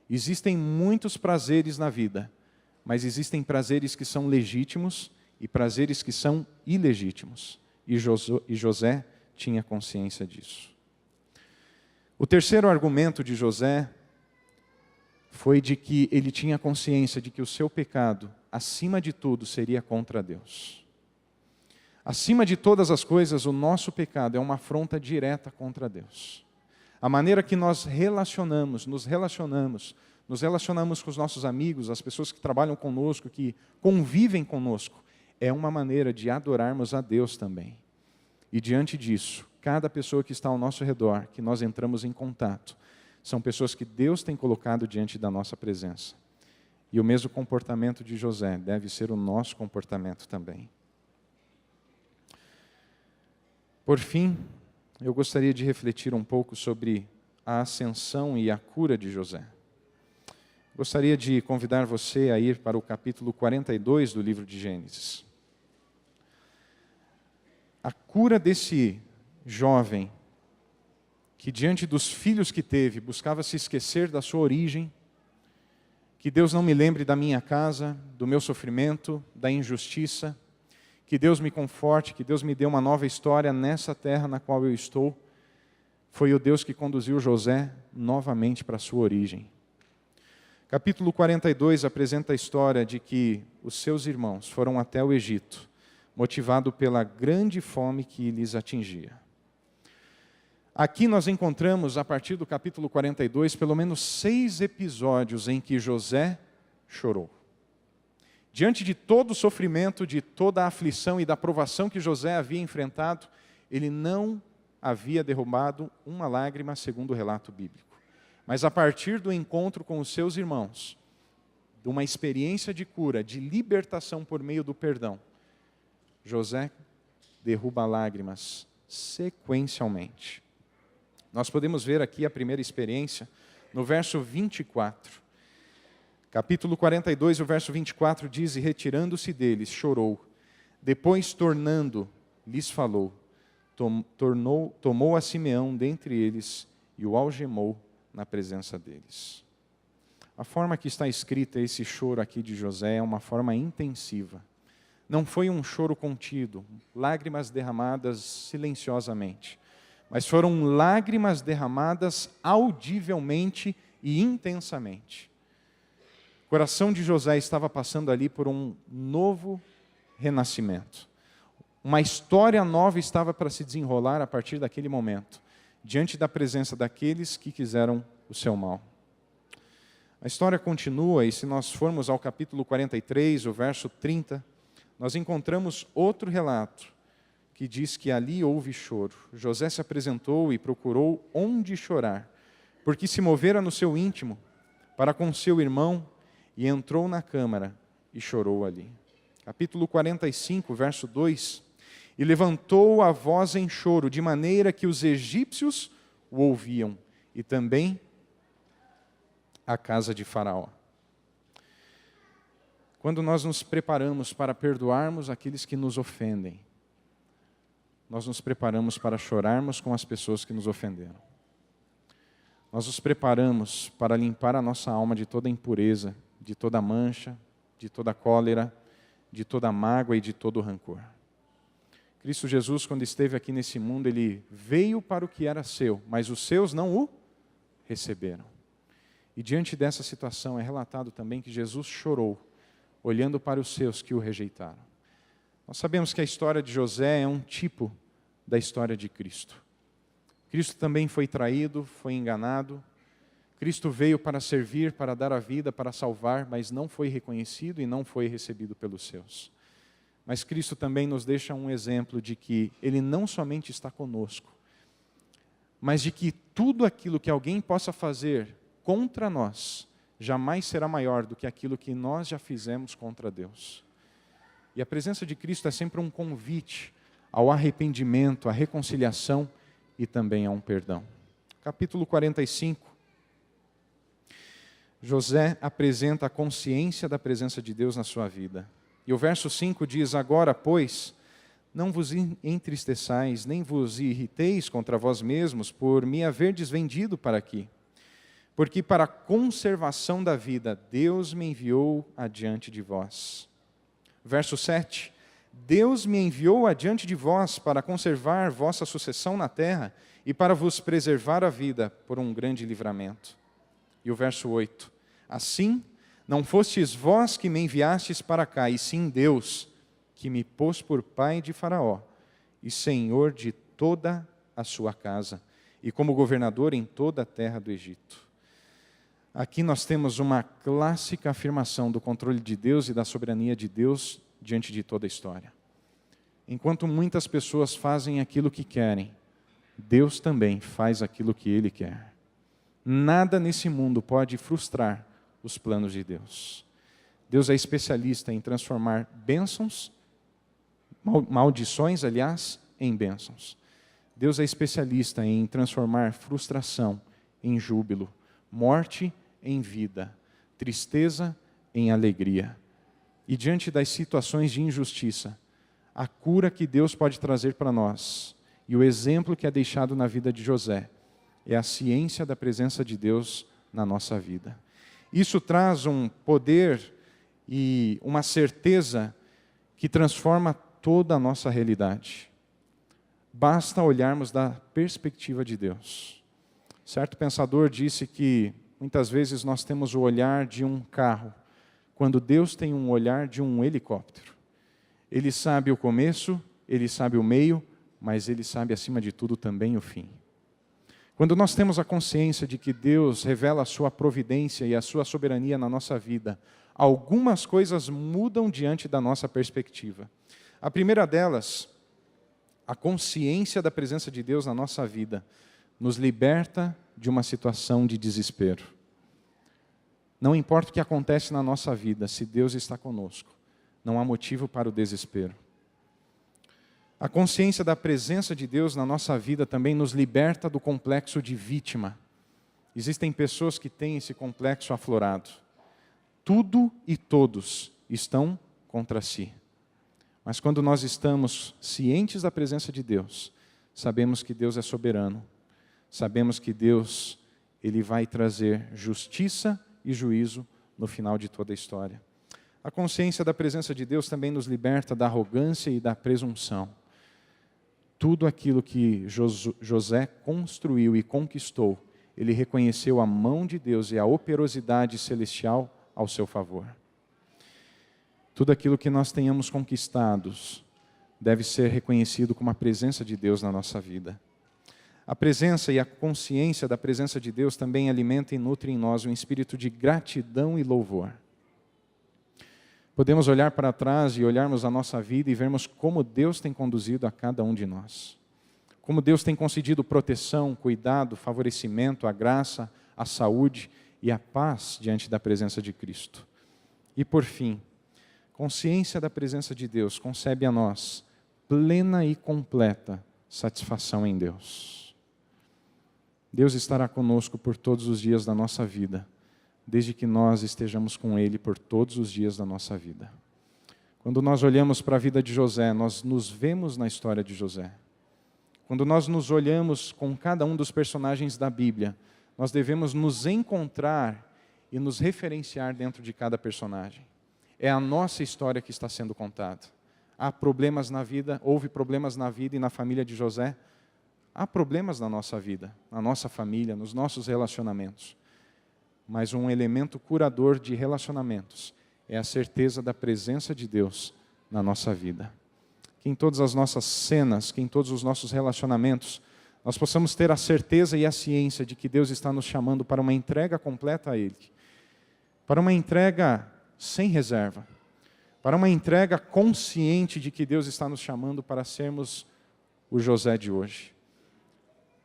Existem muitos prazeres na vida, mas existem prazeres que são legítimos e prazeres que são ilegítimos. E José tinha consciência disso. O terceiro argumento de José foi de que ele tinha consciência de que o seu pecado, acima de tudo, seria contra Deus. Acima de todas as coisas, o nosso pecado é uma afronta direta contra Deus. A maneira que nós nos relacionamos com os nossos amigos, as pessoas que trabalham conosco, que convivem conosco, é uma maneira de adorarmos a Deus também. E diante disso, cada pessoa que está ao nosso redor, que nós entramos em contato, são pessoas que Deus tem colocado diante da nossa presença. E o mesmo comportamento de José deve ser o nosso comportamento também. Por fim, eu gostaria de refletir um pouco sobre a ascensão e a cura de José. Gostaria de convidar você a ir para o capítulo 42 do livro de Gênesis. A cura desse jovem que diante dos filhos que teve, buscava se esquecer da sua origem, que Deus não me lembre da minha casa, do meu sofrimento, da injustiça, que Deus me conforte, que Deus me dê uma nova história nessa terra na qual eu estou. Foi o Deus que conduziu José novamente para a sua origem. Capítulo 42 apresenta a história de que os seus irmãos foram até o Egito, motivado pela grande fome que lhes atingia. Aqui nós encontramos, a partir do capítulo 42, pelo menos 6 episódios em que José chorou. Diante de todo o sofrimento, de toda a aflição e da provação que José havia enfrentado, ele não havia derramado uma lágrima, segundo o relato bíblico. Mas a partir do encontro com os seus irmãos, de uma experiência de cura, de libertação por meio do perdão, José derruba lágrimas sequencialmente. Nós podemos ver aqui a primeira experiência no verso 24. Capítulo 42, o verso 24 diz: E retirando-se deles, chorou. Depois, tornando, lhes falou. Tomou a Simeão dentre eles e o algemou na presença deles. A forma que está escrita esse choro aqui de José é uma forma intensiva. Não foi um choro contido, lágrimas derramadas silenciosamente, mas foram lágrimas derramadas audivelmente e intensamente. O coração de José estava passando ali por um novo renascimento. Uma história nova estava para se desenrolar a partir daquele momento, diante da presença daqueles que quiseram o seu mal. A história continua, e se nós formos ao capítulo 43, o verso 30, nós encontramos outro relato que diz que ali houve choro. José se apresentou e procurou onde chorar, porque se movera no seu íntimo para com seu irmão e entrou na câmara e chorou ali. Capítulo 45, verso 2. E levantou a voz em choro, de maneira que os egípcios o ouviam, e também a casa de Faraó. Quando nós nos preparamos para perdoarmos aqueles que nos ofendem, nós nos preparamos para chorarmos com as pessoas que nos ofenderam. Nós nos preparamos para limpar a nossa alma de toda impureza, de toda mancha, de toda cólera, de toda mágoa e de todo rancor. Cristo Jesus, quando esteve aqui nesse mundo, Ele veio para o que era seu, mas os seus não o receberam. E diante dessa situação é relatado também que Jesus chorou, olhando para os seus que o rejeitaram. Nós sabemos que a história de José é um tipo da história de Cristo. Cristo também foi traído, foi enganado. Cristo veio para servir, para dar a vida, para salvar, mas não foi reconhecido e não foi recebido pelos seus. Mas Cristo também nos deixa um exemplo de que Ele não somente está conosco, mas de que tudo aquilo que alguém possa fazer contra nós, jamais será maior do que aquilo que nós já fizemos contra Deus. E a presença de Cristo é sempre um convite ao arrependimento, à reconciliação e também a um perdão. Capítulo 45. José apresenta a consciência da presença de Deus na sua vida. E o verso 5 diz: Agora, pois, não vos entristeçais, nem vos irriteis contra vós mesmos por me haverdes vendido para aqui. porque para a conservação da vida, Deus me enviou adiante de vós. Verso 7. Deus me enviou adiante de vós para conservar vossa sucessão na terra e para vos preservar a vida por um grande livramento. E o verso 8. Assim, não fostes vós que me enviastes para cá, e sim Deus, que me pôs por pai de Faraó e senhor de toda a sua casa, e como governador em toda a terra do Egito. Aqui nós temos uma clássica afirmação do controle de Deus e da soberania de Deus diante de toda a história. Enquanto muitas pessoas fazem aquilo que querem, Deus também faz aquilo que Ele quer. Nada nesse mundo pode frustrar os planos de Deus. Deus é especialista em transformar bênçãos, maldições, aliás, em bênçãos. Deus é especialista em transformar frustração em júbilo, morte em vida, tristeza em alegria. E diante das situações de injustiça, a cura que Deus pode trazer para nós e o exemplo que é deixado na vida de José é a ciência da presença de Deus na nossa vida. Isso traz um poder e uma certeza que transforma toda a nossa realidade. Basta olharmos da perspectiva de Deus. Certo pensador disse que muitas vezes nós temos o olhar de um carro, quando Deus tem um olhar de um helicóptero. Ele sabe o começo, Ele sabe o meio, mas Ele sabe acima de tudo também o fim. Quando nós temos a consciência de que Deus revela a sua providência e a sua soberania na nossa vida, algumas coisas mudam diante da nossa perspectiva. A primeira delas, a consciência da presença de Deus na nossa vida, nos liberta de uma situação de desespero. Não importa o que acontece na nossa vida, se Deus está conosco, não há motivo para o desespero. A consciência da presença de Deus na nossa vida também nos liberta do complexo de vítima. Existem pessoas que têm esse complexo aflorado. Tudo e todos estão contra si. Mas quando nós estamos cientes da presença de Deus, sabemos que Deus é soberano. Sabemos que Deus, Ele vai trazer justiça e juízo no final de toda a história. A consciência da presença de Deus também nos liberta da arrogância e da presunção. Tudo aquilo que José construiu e conquistou, ele reconheceu a mão de Deus e a operosidade celestial ao seu favor. Tudo aquilo que nós tenhamos conquistados deve ser reconhecido como a presença de Deus na nossa vida. A presença e a consciência da presença de Deus também alimenta e nutre em nós um espírito de gratidão e louvor. Podemos olhar para trás e olharmos a nossa vida e vermos como Deus tem conduzido a cada um de nós. Como Deus tem concedido proteção, cuidado, favorecimento, a graça, a saúde e a paz diante da presença de Cristo. E por fim, consciência da presença de Deus concebe a nós plena e completa satisfação em Deus. Deus estará conosco por todos os dias da nossa vida, desde que nós estejamos com Ele por todos os dias da nossa vida. Quando nós olhamos para a vida de José, nós nos vemos na história de José. Quando nós nos olhamos com cada um dos personagens da Bíblia, nós devemos nos encontrar e nos referenciar dentro de cada personagem. É a nossa história que está sendo contada. Há problemas na vida, houve problemas na vida e na família de José. Há problemas na nossa vida, na nossa família, nos nossos relacionamentos. Mas um elemento curador de relacionamentos é a certeza da presença de Deus na nossa vida. Que em todas as nossas cenas, que em todos os nossos relacionamentos, nós possamos ter a certeza e a ciência de que Deus está nos chamando para uma entrega completa a Ele. Para uma entrega sem reserva. Para uma entrega consciente de que Deus está nos chamando para sermos o José de hoje.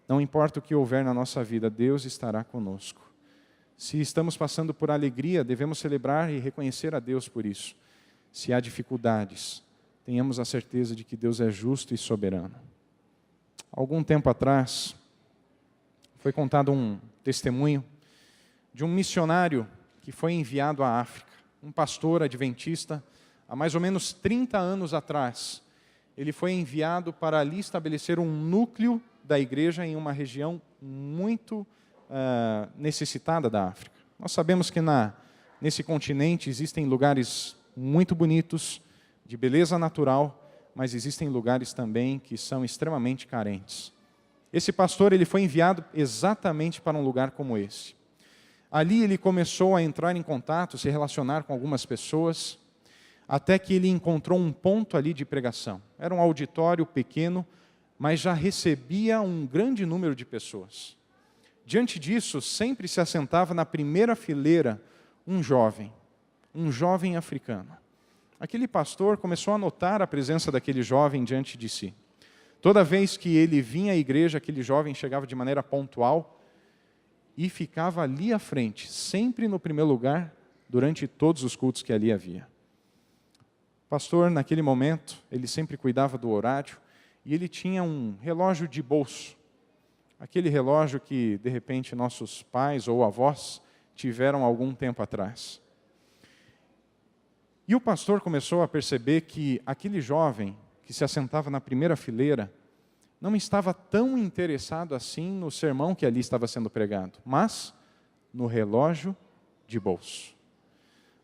Não importa o que houver na nossa vida, Deus estará conosco. Se estamos passando por alegria, devemos celebrar e reconhecer a Deus por isso. Se há dificuldades, tenhamos a certeza de que Deus é justo e soberano. Algum tempo atrás, foi contado um testemunho de um missionário que foi enviado à África. Um pastor adventista, há mais ou menos 30 anos atrás, ele foi enviado para ali estabelecer um núcleo da igreja em uma região muito necessitada da África. Nós sabemos que nesse continente existem lugares muito bonitos, de beleza natural, mas existem lugares também que são extremamente carentes. Esse pastor ele foi enviado exatamente para um lugar como esse. Ali ele começou a entrar em contato, se relacionar com algumas pessoas, até que ele encontrou um ponto ali de pregação. Era um auditório pequeno, mas já recebia um grande número de pessoas. Diante disso, sempre se assentava na primeira fileira um jovem africano. Aquele pastor começou a notar a presença daquele jovem diante de si. Toda vez que ele vinha à igreja, aquele jovem chegava de maneira pontual e ficava ali à frente, sempre no primeiro lugar, durante todos os cultos que ali havia. O pastor, naquele momento, ele sempre cuidava do horário e ele tinha um relógio de bolso. Aquele relógio que, de repente, nossos pais ou avós tiveram algum tempo atrás. E o pastor começou a perceber que aquele jovem que se assentava na primeira fileira não estava tão interessado assim no sermão que ali estava sendo pregado, mas no relógio de bolso.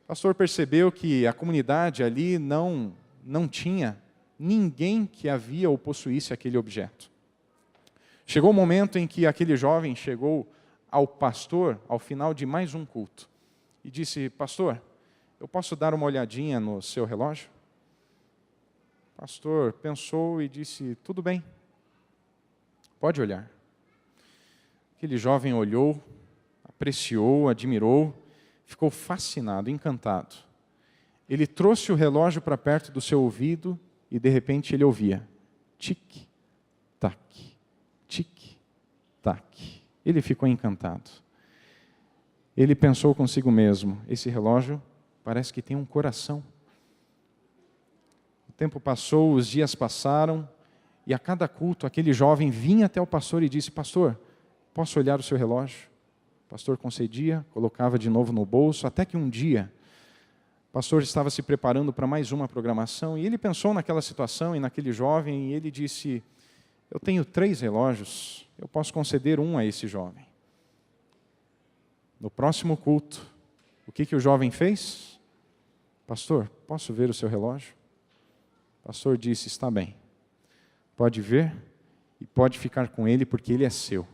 O pastor percebeu que a comunidade ali não tinha ninguém que havia ou possuísse aquele objeto. Chegou o momento em que aquele jovem chegou ao pastor ao final de mais um culto e disse: pastor, eu posso dar uma olhadinha no seu relógio? O pastor pensou e disse: tudo bem, pode olhar. Aquele jovem olhou, apreciou, admirou, ficou fascinado, encantado. Ele trouxe o relógio para perto do seu ouvido e de repente ele ouvia tic-tac, tic-tac. Ele ficou encantado. Ele pensou consigo mesmo: esse relógio parece que tem um coração. O tempo passou, os dias passaram, e a cada culto aquele jovem vinha até o pastor e disse: pastor, posso olhar o seu relógio? O pastor concedia, colocava de novo no bolso, até que um dia o pastor estava se preparando para mais uma programação, e ele pensou naquela situação e naquele jovem, e ele disse: eu tenho 3 relógios, eu posso conceder um a esse jovem. No próximo culto, o que o jovem fez? Pastor, posso ver o seu relógio? O pastor disse: está bem, pode ver e pode ficar com ele porque ele é seu.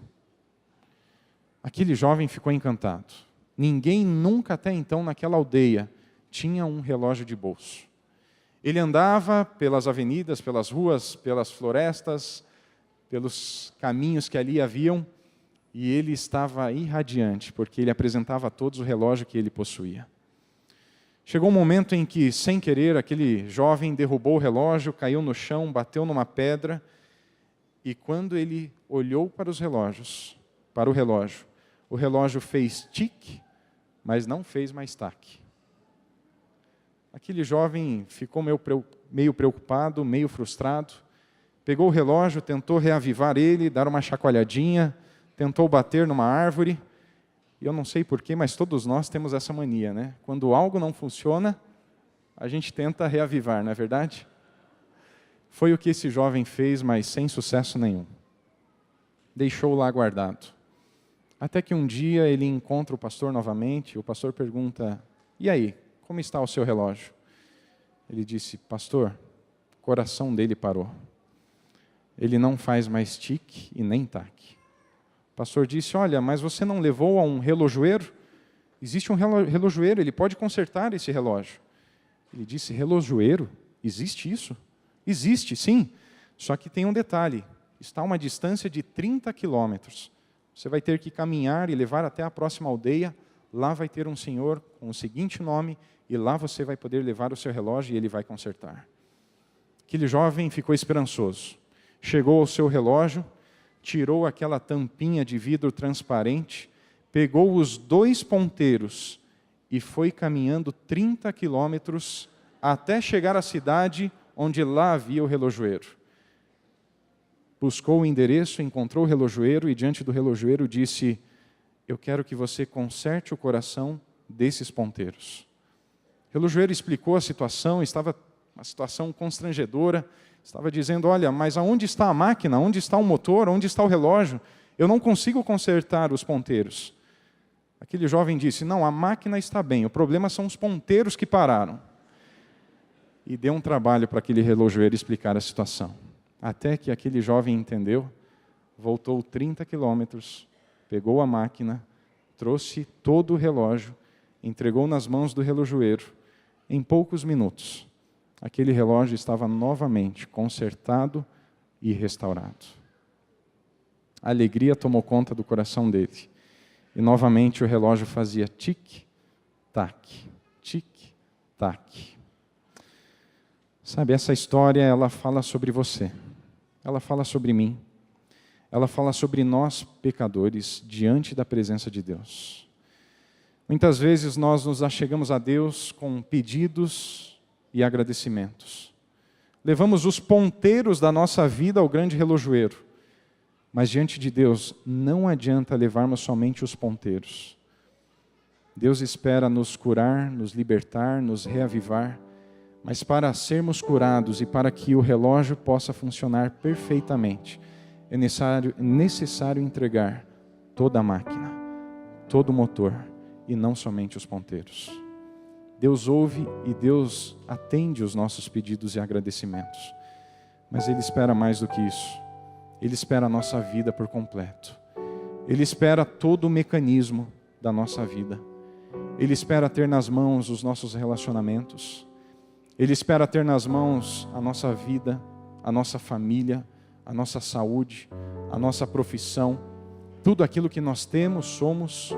Aquele jovem ficou encantado. Ninguém nunca até então naquela aldeia tinha um relógio de bolso. Ele andava pelas avenidas, pelas ruas, pelas florestas, pelos caminhos que ali haviam, e ele estava irradiante, porque ele apresentava a todos o relógio que ele possuía. Chegou um momento em que, sem querer, aquele jovem derrubou o relógio, caiu no chão, bateu numa pedra, e quando ele olhou para o relógio fez tique, mas não fez mais taque. Aquele jovem ficou meio preocupado, meio frustrado, pegou o relógio, tentou reavivar ele, dar uma chacoalhadinha, tentou bater numa árvore. E eu não sei porquê, mas todos nós temos essa mania, né? Quando algo não funciona, a gente tenta reavivar, não é verdade? Foi o que esse jovem fez, mas sem sucesso nenhum. Deixou lá guardado. Até que um dia ele encontra o pastor novamente, o pastor pergunta: e aí, como está o seu relógio? Ele disse: pastor, o coração dele parou. Ele não faz mais tique e nem taque. O pastor disse: olha, mas você não levou a um relojoeiro? Existe um relojoeiro, ele pode consertar esse relógio. Ele disse: relojoeiro? Existe isso? Existe, sim. Só que tem um detalhe. Está a uma distância de 30 quilômetros. Você vai ter que caminhar e levar até a próxima aldeia. Lá vai ter um senhor com o seguinte nome, e lá você vai poder levar o seu relógio e ele vai consertar. Aquele jovem ficou esperançoso. Chegou ao seu relógio, tirou aquela tampinha de vidro transparente, pegou os 2 ponteiros e foi caminhando 30 quilômetros até chegar à cidade onde lá havia o relojoeiro. Buscou o endereço, encontrou o relojoeiro e diante do relojoeiro disse: eu quero que você conserte o coração desses ponteiros. O relojoeiro explicou a situação, estava uma situação constrangedora, estava dizendo: olha, mas aonde está a máquina? Onde está o motor? Onde está o relógio? eu não consigo consertar os ponteiros. Aquele jovem disse, não, a máquina está bem, o problema são os ponteiros que pararam. E deu um trabalho para aquele relojoeiro explicar a situação. Até que aquele jovem entendeu, voltou 30 quilômetros, pegou a máquina, trouxe todo o relógio, entregou nas mãos do relojoeiro. Em poucos minutos, aquele relógio estava novamente consertado e restaurado. A alegria tomou conta do coração dele. E novamente o relógio fazia tic-tac, tic-tac. Sabe, essa história, ela fala sobre você. Ela fala sobre mim. Ela fala sobre nós, pecadores, diante da presença de Deus. Muitas vezes nós nos achegamos a Deus com pedidos e agradecimentos. Levamos os ponteiros da nossa vida ao grande relojoeiro. Mas diante de Deus, não adianta levarmos somente os ponteiros. Deus espera nos curar, nos libertar, nos reavivar. Mas para sermos curados e para que o relógio possa funcionar perfeitamente, é necessário entregar toda a máquina, todo o motor, e não somente os ponteiros. Deus ouve e Deus atende os nossos pedidos e agradecimentos. Mas Ele espera mais do que isso. Ele espera a nossa vida por completo. Ele espera todo o mecanismo da nossa vida. Ele espera ter nas mãos os nossos relacionamentos. Ele espera ter nas mãos a nossa vida, a nossa família, a nossa saúde, a nossa profissão. Tudo aquilo que nós temos, somos,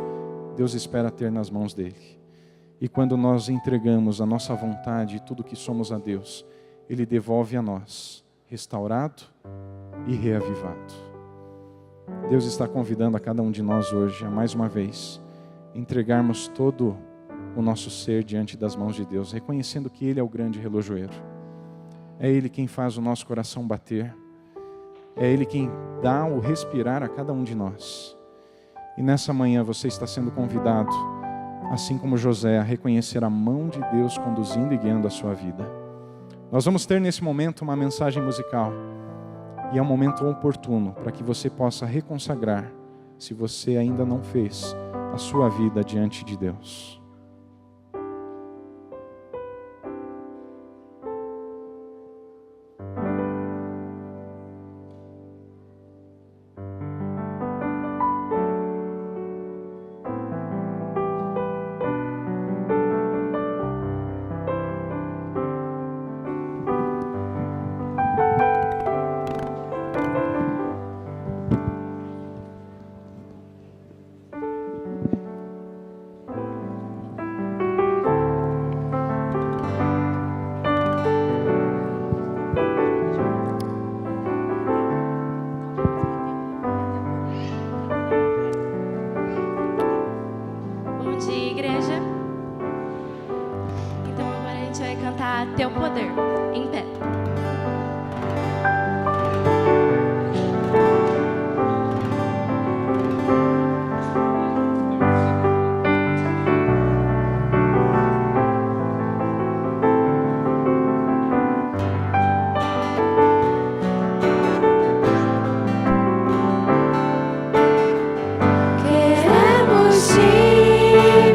Deus espera ter nas mãos dEle. E quando nós entregamos a nossa vontade e tudo que somos a Deus, Ele devolve a nós, restaurado e reavivado. Deus está convidando a cada um de nós hoje, a mais uma vez, entregarmos todo o nosso ser diante das mãos de Deus, reconhecendo que Ele é o grande relojoeiro. É Ele quem faz o nosso coração bater. É Ele quem dá o respirar a cada um de nós. E nessa manhã você está sendo convidado, assim como José, a reconhecer a mão de Deus conduzindo e guiando a sua vida. Nós vamos ter nesse momento uma mensagem musical. E é um momento oportuno para que você possa reconsagrar, se você ainda não fez, a sua vida diante de Deus. Teu poder, em pé. Queremos te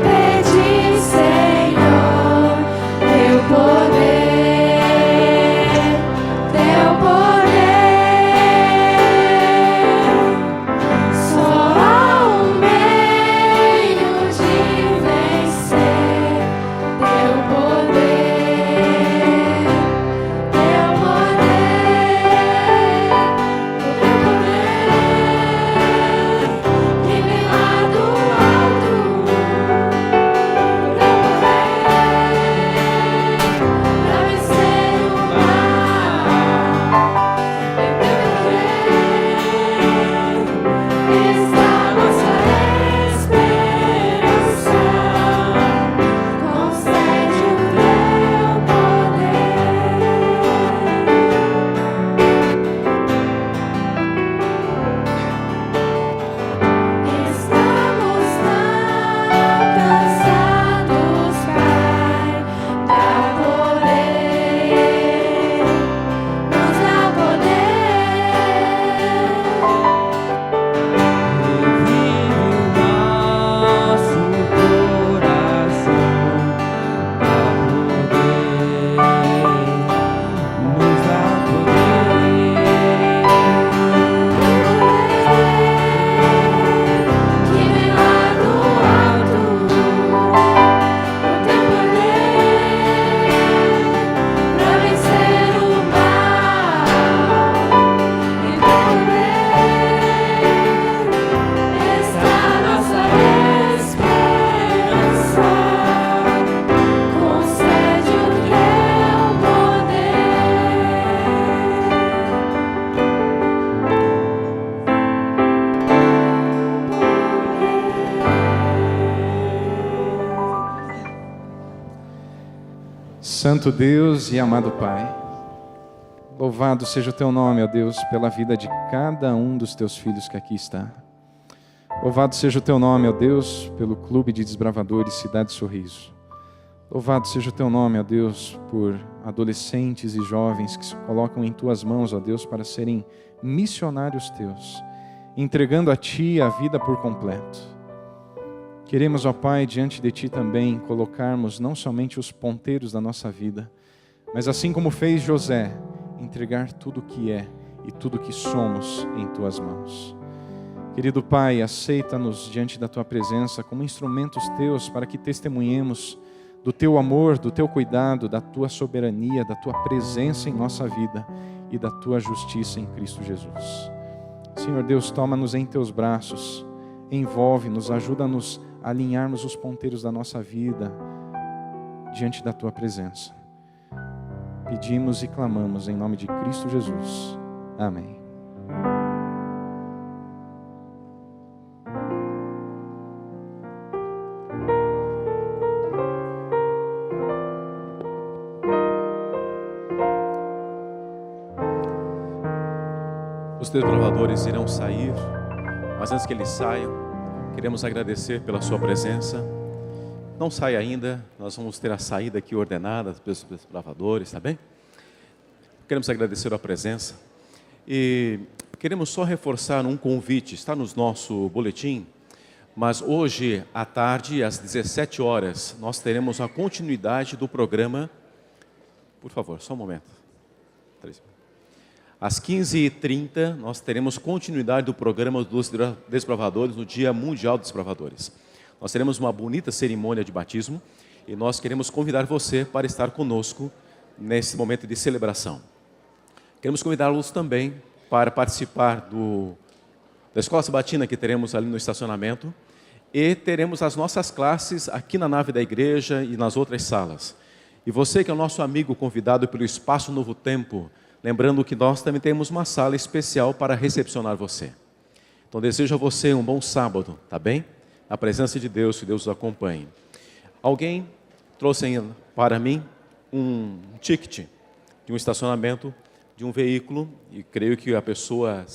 pedir, Senhor, teu poder. Santo Deus e amado Pai, louvado seja o Teu nome, ó Deus, pela vida de cada um dos Teus filhos que aqui está. Louvado seja o Teu nome, ó Deus, pelo Clube de Desbravadores Cidade Sorriso. Louvado seja o Teu nome, ó Deus, por adolescentes e jovens que se colocam em Tuas mãos, ó Deus, para serem missionários Teus, entregando a Ti a vida por completo. Queremos, ó Pai, diante de Ti também colocarmos não somente os ponteiros da nossa vida, mas assim como fez José, entregar tudo o que é e tudo o que somos em Tuas mãos. Querido Pai, aceita-nos diante da Tua presença como instrumentos Teus para que testemunhemos do Teu amor, do Teu cuidado, da Tua soberania, da Tua presença em nossa vida e da Tua justiça em Cristo Jesus. Senhor Deus, toma-nos em Teus braços, envolve-nos, ajuda-nos a alinharmos os ponteiros da nossa vida diante da Tua presença. Pedimos e clamamos em nome de Cristo Jesus. Amém. Os desbravadores irão sair, mas antes que eles saiam, queremos agradecer pela sua presença. Não saia ainda, nós vamos ter a saída aqui ordenada pelos desbravadores, tá bem? Queremos agradecer a presença e queremos só reforçar um convite, está no nosso boletim, mas hoje à tarde, às 17 horas, nós teremos a continuidade do programa. Por favor, só um momento. Às 15h30, nós teremos continuidade do programa dos desbravadores no Dia Mundial dos Desbravadores. Nós teremos uma bonita cerimônia de batismo e nós queremos convidar você para estar conosco nesse momento de celebração. Queremos convidá-los também para participar da Escola Sabatina que teremos ali no estacionamento e teremos as nossas classes aqui na nave da igreja e nas outras salas. E você que é o nosso amigo convidado pelo Espaço Novo Tempo, lembrando que nós também temos uma sala especial para recepcionar você. Então desejo a você um bom sábado, tá bem? Na presença de Deus, que Deus os acompanhe. Alguém trouxe para mim um ticket de um estacionamento de um veículo, e creio que a pessoa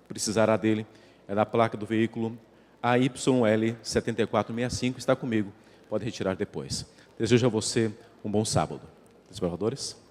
precisará dele, é da placa do veículo AYL7465, está comigo, pode retirar depois. Desejo a você um bom sábado. Desbravadores?